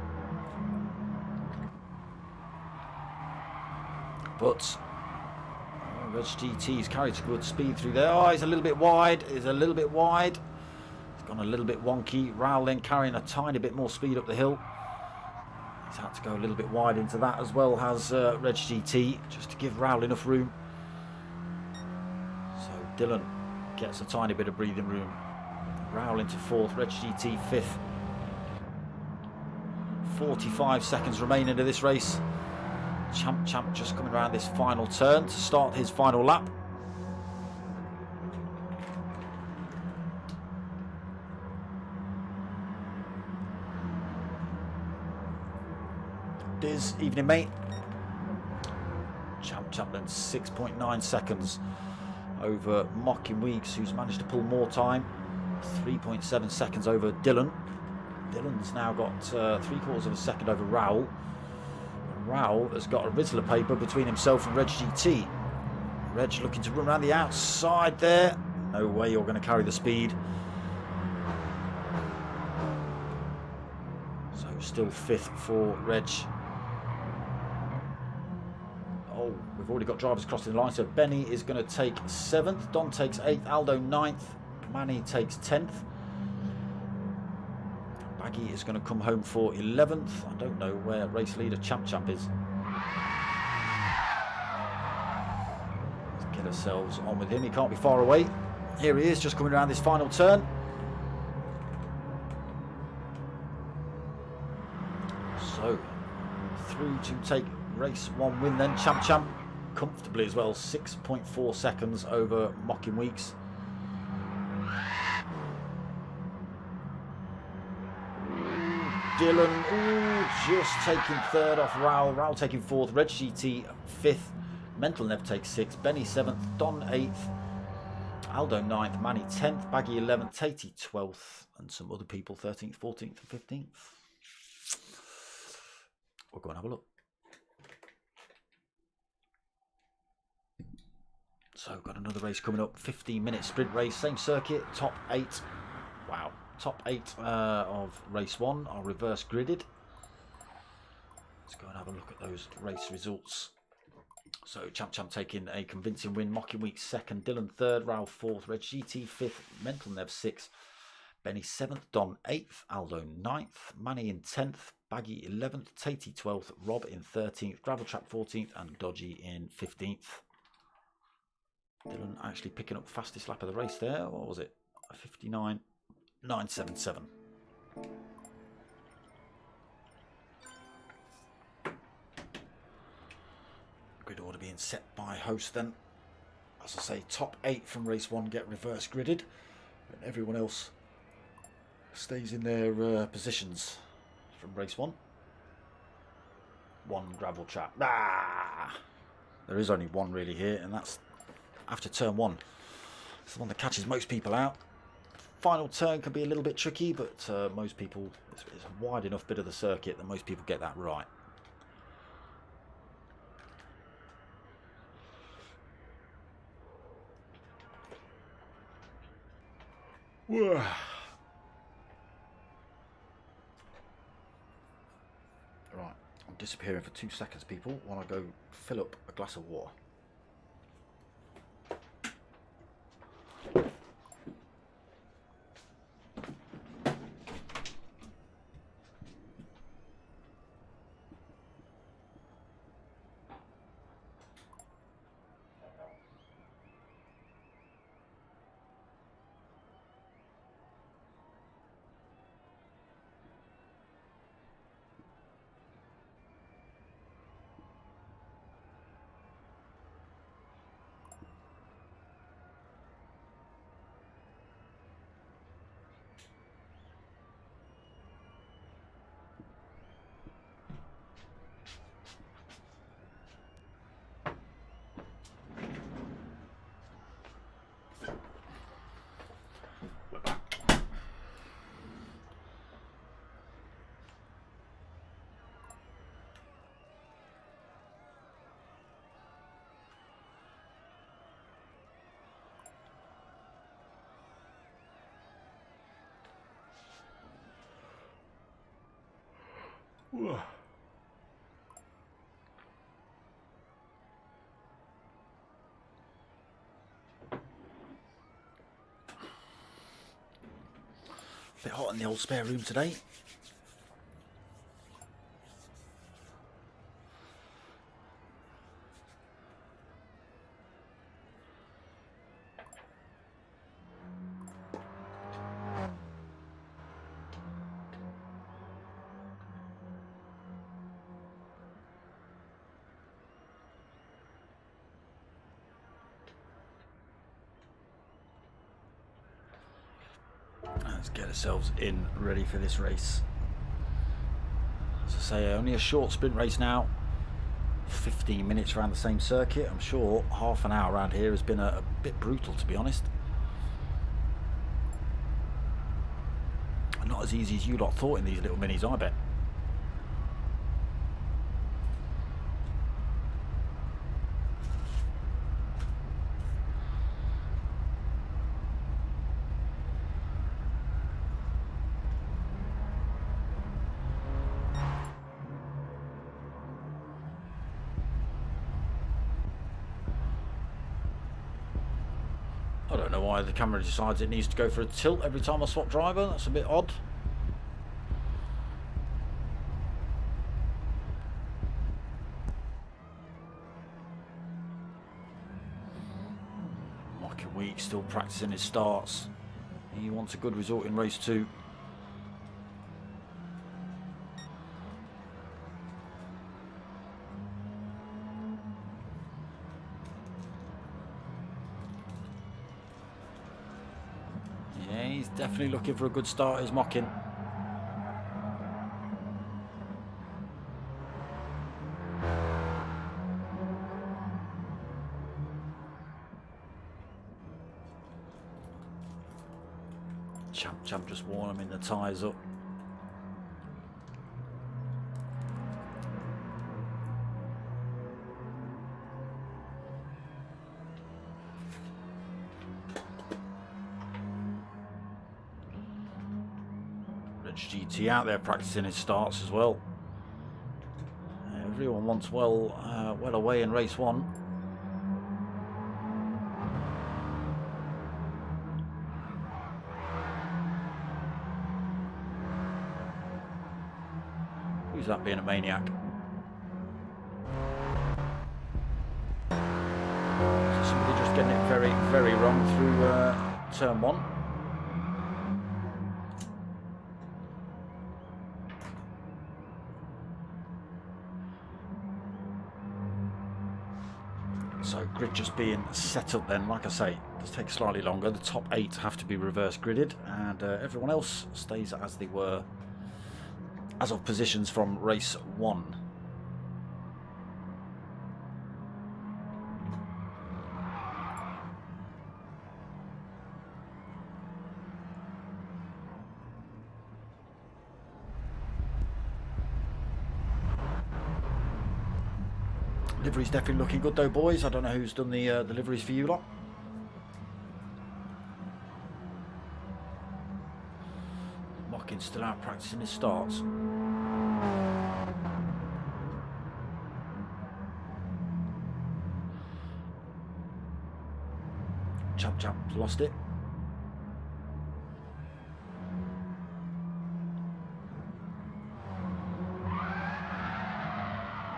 But Reg GT's carried some good speed through there. Oh, he's a little bit wide. He's a little bit wide. He's gone a little bit wonky. Raoul then carrying a tiny bit more speed up the hill. He's had to go a little bit wide into that as well, has Reg GT, just to give Raoul enough room. So Dylan gets a tiny bit of breathing room. Raoul into fourth, Reg GT fifth. 45 seconds remaining of this race. Champ just coming around this final turn to start his final lap. Diz, evening mate. Champ then 6.9 seconds over Mocking Weeks, who's managed to pull more time. 3.7 seconds over Dylan. Dylan's now got 3/4 of a second over Raoul. Raoul has got a Rizzler paper between himself and Reg GT. Reg looking to run around the outside there. No way you're going to carry the speed. So still fifth for Reg. Oh, we've already got drivers crossing the line. So Benny is going to take 7th. Don takes 8th. Aldo 9th. Manny takes 10th. Baggy is going to come home for 11th. I don't know where race leader Champ is. Let's get ourselves on with him. He can't be far away. Here he is, just coming around this final turn. So, through to take race 1 win then. Champ comfortably as well. 6.4 seconds over Mocking Weeks. Dylan, just taking third off Raoul. Raoul taking fourth. Reg GT 5th. Mental Nev takes 6th. Benny 7th. Don 8th. Aldo 9th. Manny 10th. Baggy 11th. Tatey 12th. And some other people 13th, 14th and 15th. We'll go and have a look. So got another race coming up. 15-minute sprint race. Same circuit. Top 8. Wow. Top 8 of race 1 are reverse gridded. Let's go and have a look at those race results. So Champ taking a convincing win. Mocking Weeks 2nd, Dylan 3rd, Raoul 4th, Reg GT 5th, Mental Nev 6th, Benny 7th, Don 8th, Aldo 9th, Manny in 10th, Baggy 11th, Tatey 12th, Rob in 13th, Gravel Trap 14th and Dodgy in 15th. Dylan actually picking up fastest lap of the race there. What was it? 59.977. Grid order being set by host then. As I say, top 8 from race 1 get reverse gridded, and everyone else stays in their positions from race 1. 1 gravel trap. There is only one really here, and that's after turn 1. It's the one that catches most people out. Final turn can be a little bit tricky, but most people, it's a wide enough bit of the circuit that most people get that right. Right, I'm disappearing for 2 seconds, people, while I go fill up a glass of water. Bit hot in the old spare room today. Let's get ourselves in ready for this race. As I say, only a short sprint race now. 15 minutes around the same circuit. I'm sure half an hour around here has been a bit brutal, to be honest. Not as easy as you lot thought in these little minis, I bet. I don't know why the camera decides it needs to go for a tilt every time I swap driver. That's a bit odd. Michael Week still practicing his starts. He wants a good result in race 2. He's definitely looking for a good start, is Mocking. Champ just warming the tyres up. GT out there practicing his starts as well. Everyone wants well away in race 1. Who's that being a maniac? So somebody just getting it very, very wrong through turn 1. So grid just being set up then, like I say, does take slightly longer. The top 8 have to be reverse gridded, and everyone else stays as they were as of positions from race 1. Livery's definitely looking good though, boys. I don't know who's done the liveries for you lot. Mockin's still out practicing his starts. Champ's lost it.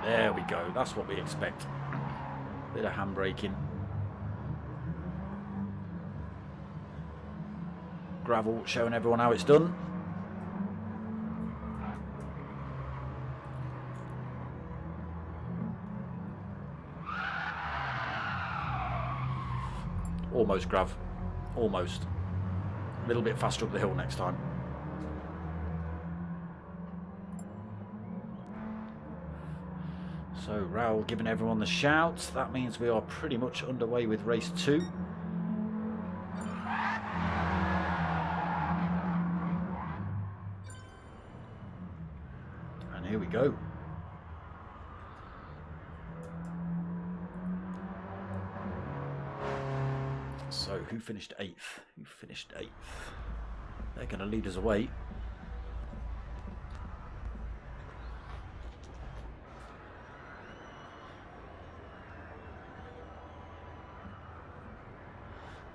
There we go, that's what we expect. Bit of handbraking. Gravel showing everyone how it's done. Almost Grav, almost. A little bit faster up the hill next time. So Raoul giving everyone the shout. That means we are pretty much underway with race 2. And here we go. So who finished 8th? Who finished 8th? They're going to lead us away.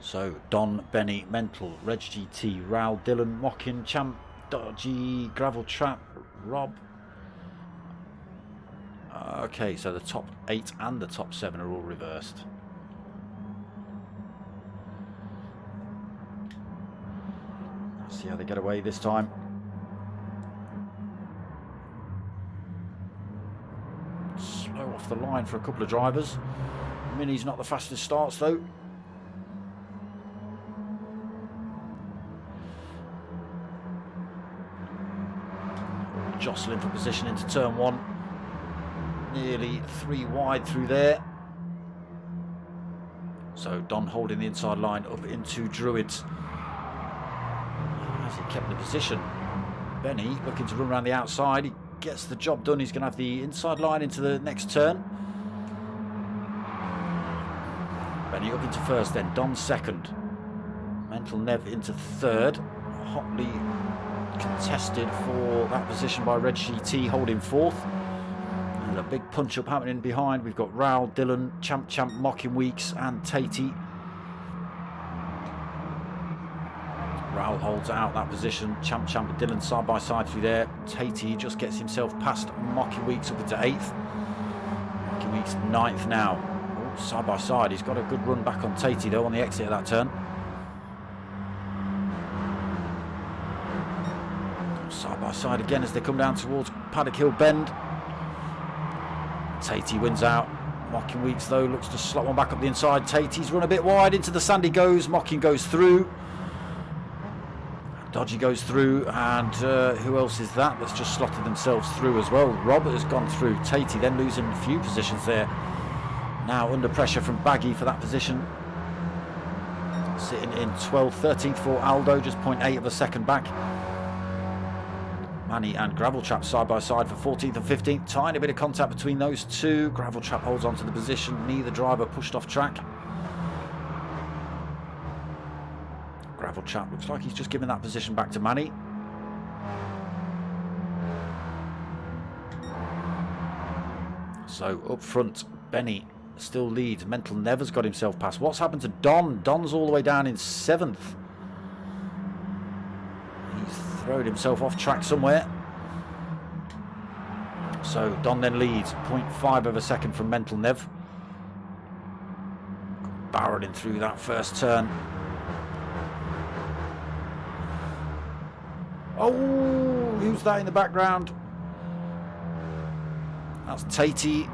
So Don, Benny, Mental, Reg GT, Raoul, Dylan, Mockin, Champ, Dodgy, Gravel Trap, Rob. Okay, so the top 8 and the top 7 are all reversed. Let's see how they get away this time. Slow off the line for a couple of drivers. Mini's not the fastest starts though. Jostling for position into turn 1. Nearly 3 wide through there. So Don holding the inside line up into Druids. As he kept the position. Benny looking to run around the outside. He gets the job done. He's going to have the inside line into the next turn. Benny up into first then. Don second. Mental Nev into third. Hotly contested for that position by Reg GT holding fourth. And a big punch up happening behind. We've got Raoul, Dylan, Champ, Mocking Weeks and Tatey. Raoul holds out that position. Champ and Dylan side by side through there. Tatey just gets himself past Mocking Weeks up into 8th. Mocking Weeks 9th now. Oh, side by side. He's got a good run back on Tatey though on the exit of that turn. Side by side again as they come down towards Paddock Hill Bend. Tatey wins out. Mocking Weeks though looks to slot one back up the inside. Tatey's run a bit wide into the sandy goes. Mocking goes through. Dodgy goes through, and who else is that that's just slotted themselves through as well? Robert has gone through. Tatey then losing a few positions there. Now under pressure from Baggy for that position. Sitting in 12th, 13th for Aldo, just 0.8 of a second back. Manny and Gravel Trap side by side for 14th and 15th. Tiny bit of contact between those two. Gravel Trap holds on to the position. Neither driver pushed off track. Gravel Trap looks like he's just given that position back to Manny. So up front, Benny still leads. Mental Never's got himself past. What's happened to Don? Don's all the way down in 7th. He's thrown himself off track somewhere. So Don then leads 0.5 of a second from Mental Nev. Barreling through that first turn. Oh, who's that in the background? That's Tatey.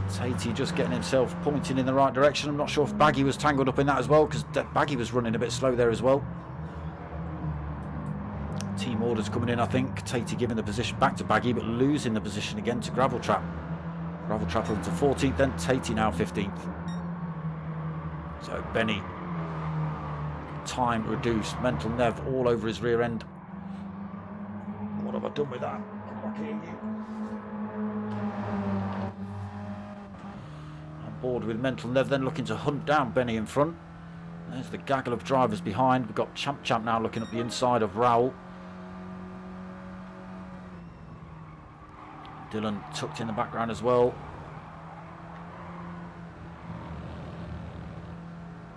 Tatey just getting himself pointing in the right direction. I'm not sure if Baggy was tangled up in that as well, because Baggy was running a bit slow there as well. Team orders coming in, I think. Tatey giving the position back to Baggy, but losing the position again to Gravel Trap. Gravel Trap up to 14th, then Tatey now 15th. So Benny, time reduced. Mental Nev all over his rear end. What have I done with that? I'm not kidding you. On board with Mental Nev, then looking to hunt down Benny in front. There's the gaggle of drivers behind. We've got Champ now looking up the inside of Raoul. Dylan tucked in the background as well.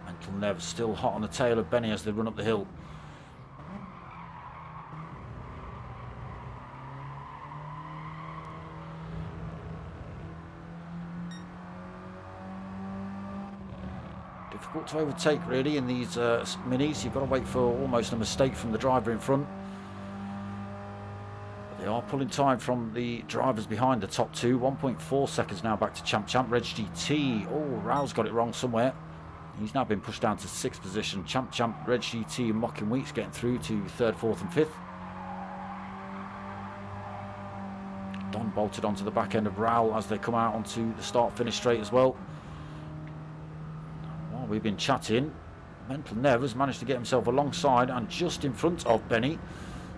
Mental Nev still hot on the tail of Benny as they run up the hill. Difficult to overtake really in these minis. You've got to wait for almost a mistake from the driver in front. But they are pulling time from the drivers behind the top two. 1.4 seconds now back to Champ. Reg GT. Oh, Raoul's got it wrong somewhere. He's now been pushed down to 6th position. Champ, Reg GT and Mocking Weeks getting through to 3rd, 4th and 5th. Don bolted onto the back end of Raoul as they come out onto the start-finish straight as well. While we've been chatting, Mental Nev has managed to get himself alongside and just in front of Benny.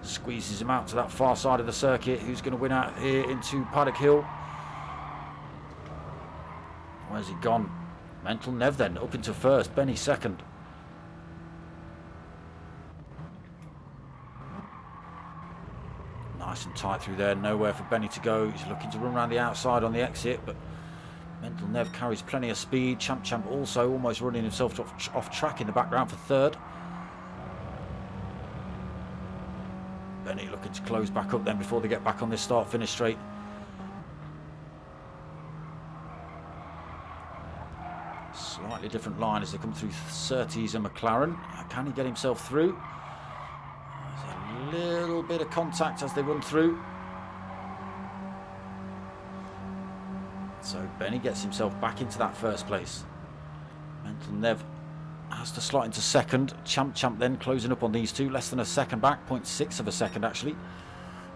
Squeezes him out to that far side of the circuit. Who's going to win out here into Paddock Hill? Where's he gone? Mental Nev then up into 1st, Benny 2nd. Nice and tight through there, nowhere for Benny to go. He's looking to run around the outside on the exit, but Mental Nev carries plenty of speed. Champ also almost running himself off track in the background for third. Benny looking to close back up then before they get back on this start-finish straight. Slightly different line as they come through Surtees and McLaren. Can he get himself through? There's a little bit of contact as they run through. So Benny gets himself back into that first place. Mental Nev has to slot into second. Champ then closing up on these two. Less than a second back. 0.6 of a second actually.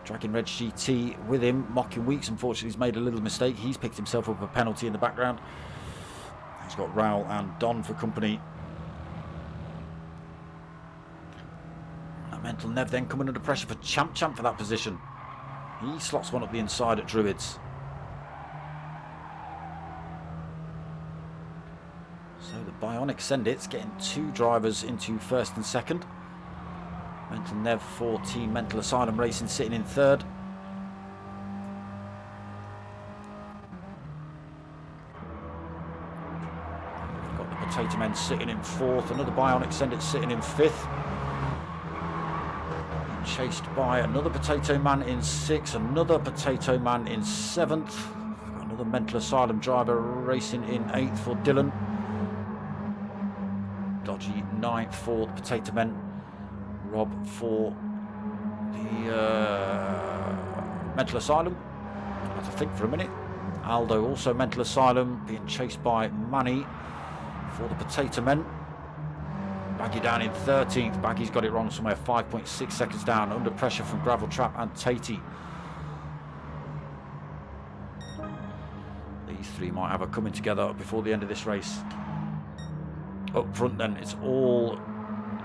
Dragging Reg GT with him. Mocking Weeks, unfortunately, he's made a little mistake. He's picked himself up a penalty in the background. He's got Raul and Don for company. And Mental Nev then coming under pressure for Champ for that position. He slots one up the inside at Druids. So the Bionic Sendits getting two drivers into first and second. Mental Nev for Team Mental Asylum Racing sitting in third. We've got the Potato Men sitting in fourth. Another Bionic Sendit sitting in fifth. Chased by another Potato Man in sixth. Another Potato Man in seventh. We've got another Mental Asylum driver racing in eighth for Dylan. Dodgy ninth for the Potato Men. Rob for the Mental Asylum. I had to think for a minute. Aldo also Mental Asylum, being chased by Manny for the Potato Men. Baggy down in 13th. Baggy's got it wrong somewhere, 5.6 seconds down, under pressure from Gravel Trap and Tatey. These three might have a coming together before the end of this race. Up front then, it's all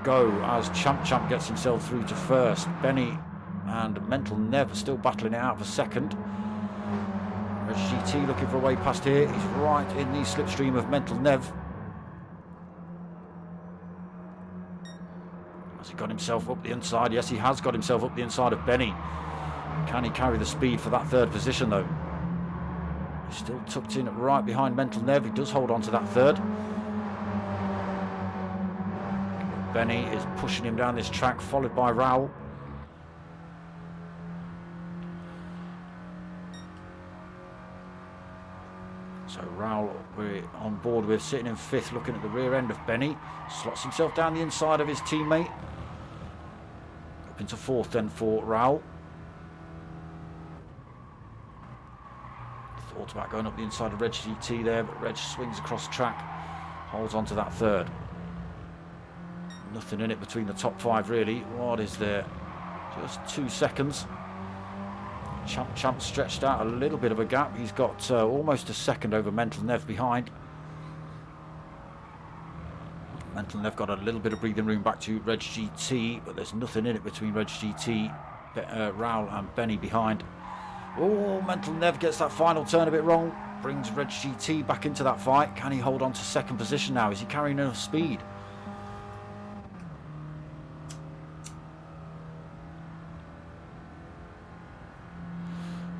go as Champ gets himself through to first. Benny and Mental Nev still battling it out for second. Reg GT looking for a way past here. He's right in the slipstream of Mental Nev. Has he got himself up the inside? Yes, he has got himself up the inside of Benny. Can he carry the speed for that third position though? He's still tucked in right behind Mental Nev. He does hold on to that third. Benny is pushing him down this track, followed by Raul. So Raul we're on board with, sitting in fifth, looking at the rear end of Benny. Slots himself down the inside of his teammate. Up into fourth then for Raul. Thought about going up the inside of Reg GT there, but Reg swings across the track, holds on to that third. Nothing in it between the top five really. What is there? Just 2 seconds. Champ stretched out a little bit of a gap. He's got almost a second over Mental Nev behind. Mental Nev got a little bit of breathing room back to Reg GT, but there's nothing in it between Reg GT, Raul and Benny behind. Oh, Mental Nev gets that final turn a bit wrong. Brings Reg GT back into that fight. Can he hold on to second position now? Is he carrying enough speed?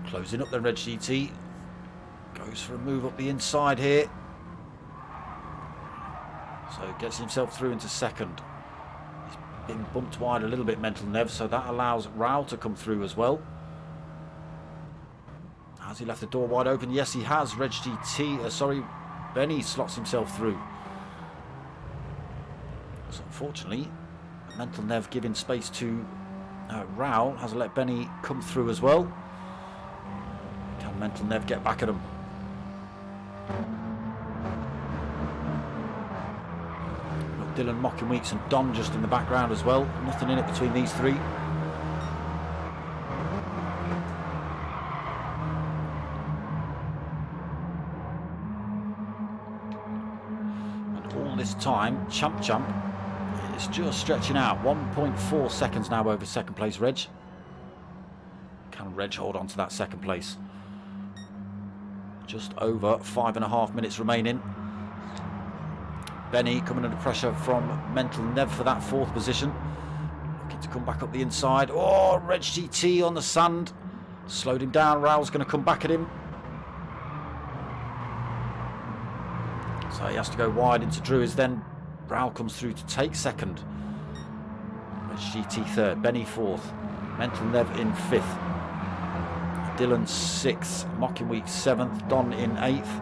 Closing up then, Reg GT goes for a move up the inside here, so gets himself through into second. He's been bumped wide a little bit, Mental Nev, so that allows Raul to come through as well. Has he left the door wide open? Yes, he has. Reg GT, Benny slots himself through. So unfortunately, Mental Nev giving space to Raul has let Benny come through as well. Can Mental Nev get back at him? Dylan Mocking Weeks and Don just in the background as well. Nothing in it between these three. And all this time, Champ is just stretching out. 1.4 seconds now over second place Reg. Can Reg hold on to that second place? Just over 5.5 minutes remaining. Benny coming under pressure from Mental Nev for that fourth position. Looking to come back up the inside. Oh, Reg GT on the sand. Slowed him down. Raul's going to come back at him. So he has to go wide into Druids then. Raoul comes through to take second. GT third, Benny fourth, Mental Nev in fifth, Dylan sixth, Mocking Week seventh, Don in eighth,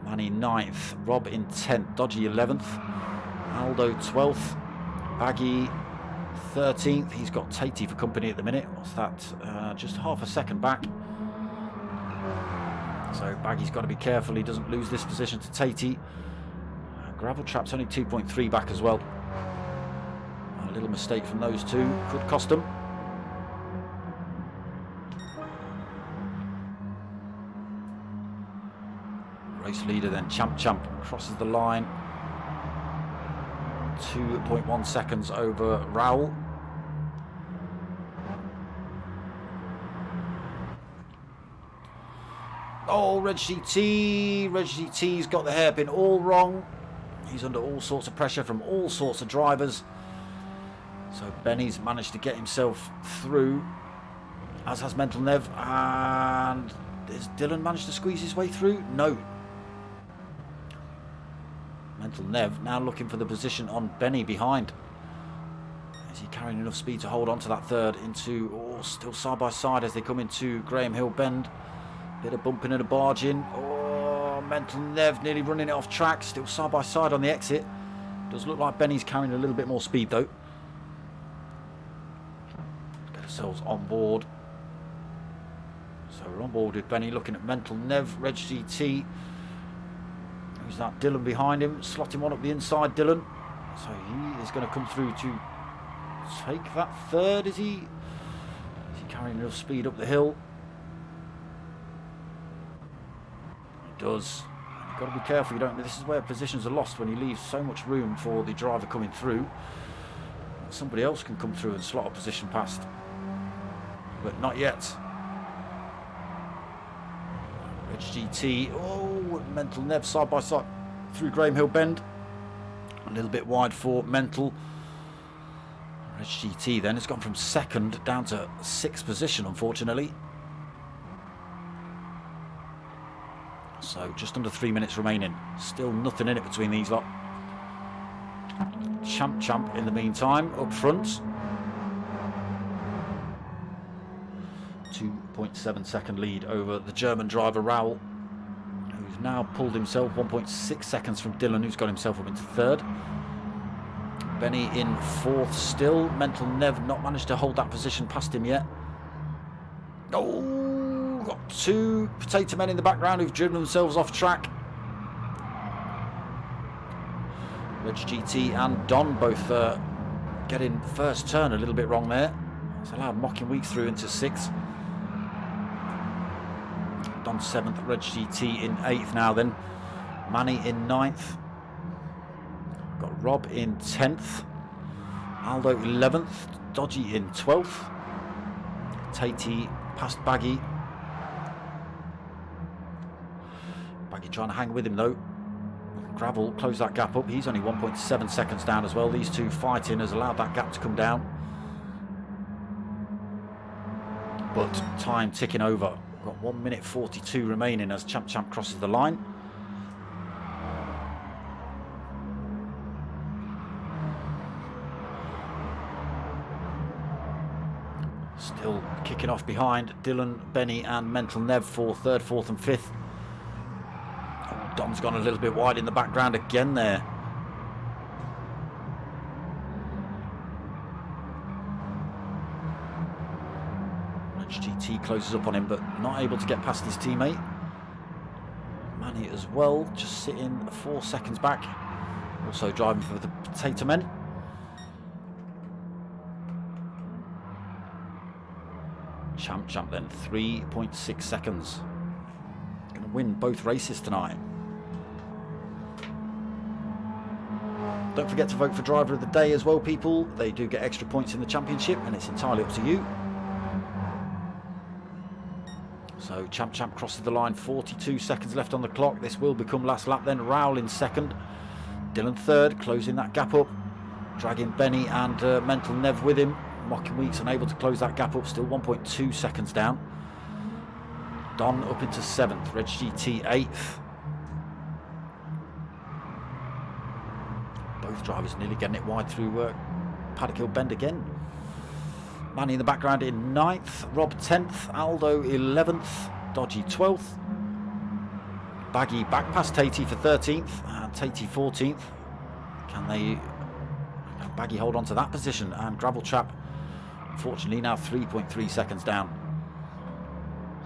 Manny ninth, Rob in 10th, Dodgy 11th, Aldo 12th, Baggy 13th. He's got Tatey for company at the minute. What's that? Just half a second back. So Baggy's got to be careful he doesn't lose this position to Tatey. Gravel Trap's only 2.3 back as well. A little mistake from those two could cost them. Race leader then, Champ crosses the line. 2.1 seconds over Raoul. Oh, Reg GT's got the hairpin all wrong. He's under all sorts of pressure from all sorts of drivers. So Benny's managed to get himself through, as has Mental Nev. And has Dylan managed to squeeze his way through? No. Mental Nev now looking for the position on Benny behind. Is he carrying enough speed to hold on to that third into, oh, still side by side as they come into Graham Hill Bend. Bit of bumping and a barge in. Oh, Mental Nev nearly running it off track. Still side by side on the exit. Does look like Benny's carrying a little bit more speed though. Get ourselves on board. So we're on board with Benny looking at Mental Nev, Reg GT. Who's that? Dylan behind him, slotting one up the inside, Dylan. So he is going to come through to take that third. Is he carrying enough speed up the hill? He does. You've got to be careful. You don't. This is where positions are lost when you leave so much room for the driver coming through. Somebody else can come through and slot a position past, but not yet. Reg GT, oh, Mental Nev side by side through Graham Hill Bend. A little bit wide for Mental. Reg GT then has gone from second down to sixth position, unfortunately. So just under 3 minutes remaining. Still nothing in it between these lot. Champ in the meantime up front. 2.7 second lead over the German driver Raoul, who's now pulled himself 1.6 seconds from Dylan, who's got himself up into third. Benny in fourth still. Mental Nev not managed to hold that position past him yet. Oh, got two potato men in the background who've driven themselves off track. Reg GT and Don both getting first turn a little bit wrong there. It's allowed Mocking Week through into sixth. Don 7th, Reg GT in 8th now then. Manny in 9th. Got Rob in 10th. Aldo 11th. Dodgy in 12th. Tatey past Baggy. Baggy trying to hang with him though. Gravel close that gap up. He's only 1.7 seconds down as well. These two fighting has allowed that gap to come down. But time ticking over. We've got 1 minute 42 remaining as Champ crosses the line. Still kicking off behind Dylan, Benny and Mental Nev for third, fourth and fifth. Oh, Dom's gone a little bit wide in the background again there. GT closes up on him but not able to get past his teammate. Manny as well, just sitting 4 seconds back, also driving for the potato men. Champ then 3.6 seconds. Going to win both races tonight. Don't forget to vote for driver of the day as well, people. They do get extra points in the championship and it's entirely up to you. So Champ crosses the line, 42 seconds left on the clock. This will become last lap then. Raoul in second, Dylan third, closing that gap up, dragging Benny and Mental Nev with him. Mocking Week's unable to close that gap up, still 1.2 seconds down. Don up into 7th, Reg GT 8th, Both drivers nearly getting it wide through Paddock Hill Bend again. Manny in the background in 9th, Rob 10th, Aldo 11th, Dodgy 12th. Baggy back past Tatey for 13th and Tatey 14th. Can Baggy hold on to that position? And Gravel Trap, unfortunately, now 3.3 seconds down.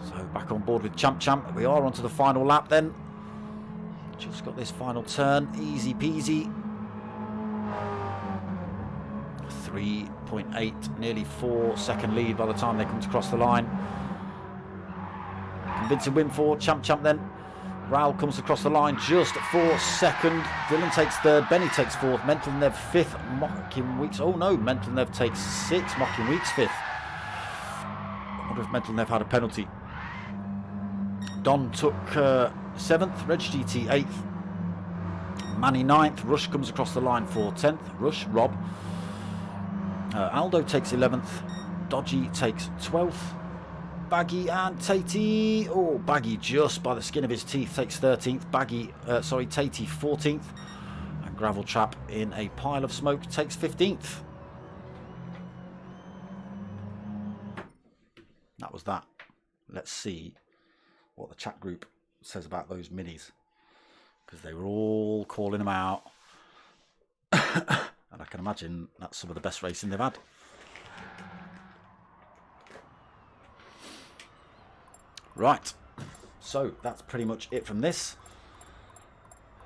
So back on board with Champ. We are onto the final lap then. Just got this final turn, easy peasy. 3.8, nearly 4 second lead by the time they come to cross the line. Convincing win for Champ then. Raul comes across the line just for second. Dylan takes third. Benny takes fourth. Mental Nev fifth. Mocking Weeks. Oh no, Mental Nev takes sixth. Mocking Weeks fifth. I wonder if Mental Nev had a penalty. Don took seventh. Reg GT eighth. Manny ninth. Rush comes across the line for 10th. Rush, Rob. Aldo takes 11th. Dodgy takes 12th. Baggy and Tatey. Oh, Baggy just by the skin of his teeth takes 13th. Tatey 14th. And Gravel Trap in a pile of smoke takes 15th. That was that. Let's see what the chat group says about those minis, because they were all calling them out. And I can imagine that's some of the best racing they've had. Right, so that's pretty much it from this.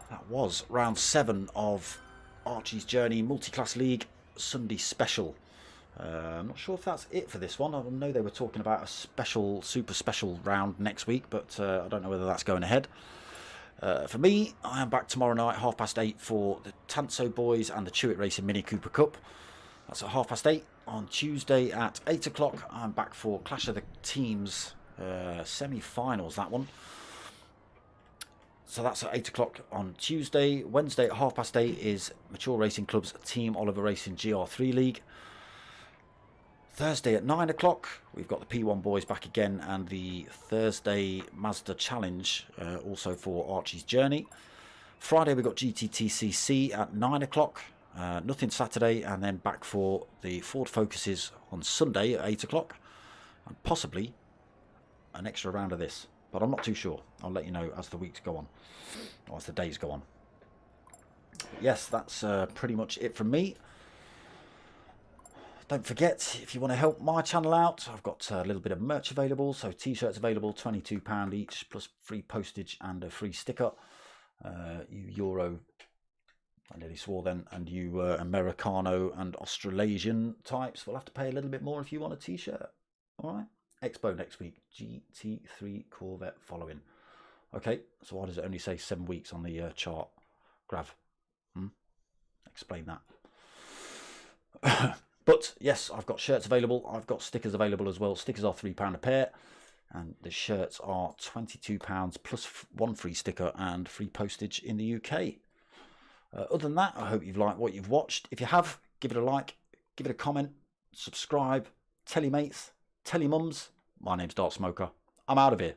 That was round 7 of Archie's Journey Multiclass League Sunday special. I'm not sure if that's it for this one. I know they were talking about a special, super special round next week, but I don't know whether that's going ahead. For me, I am back tomorrow night, 8:30 for the Tanso Boys and the Chewit Racing Mini Cooper Cup. That's at 8:30. On Tuesday at 8 o'clock, I'm back for Clash of the Teams semi-finals, that one. So that's at 8 o'clock on Tuesday. Wednesday at 8:30 is Mature Racing Club's Team Oliver Racing GR3 League. Thursday at 9 o'clock, we've got the P1 Boys back again, and the Thursday Mazda Challenge, also for Archie's Journey. Friday, we've got GTTCC at 9 o'clock. Nothing Saturday, and then back for the Ford Focuses on Sunday at 8 o'clock. And possibly an extra round of this, but I'm not too sure. I'll let you know as the weeks go on, or as the days go on. But yes, that's pretty much it from me. Don't forget, if you want to help my channel out, I've got a little bit of merch available. So t-shirts available, £22 each, plus free postage and a free sticker. You Euro, I nearly swore then, and you Americano and Australasian types will have to pay a little bit more if you want a t-shirt. All right. Expo next week, GT3 Corvette following. Okay, so why does it only say 7 weeks on the chart, Grav? Explain that. But yes, I've got shirts available. I've got stickers available as well. Stickers are £3 a pair, and the shirts are £22 plus 1 free sticker and free postage in the UK. Other than that, I hope you've liked what you've watched. If you have, give it a like, give it a comment, subscribe, tell your mates, tell your mums. My name's Dark Smoker. I'm out of here.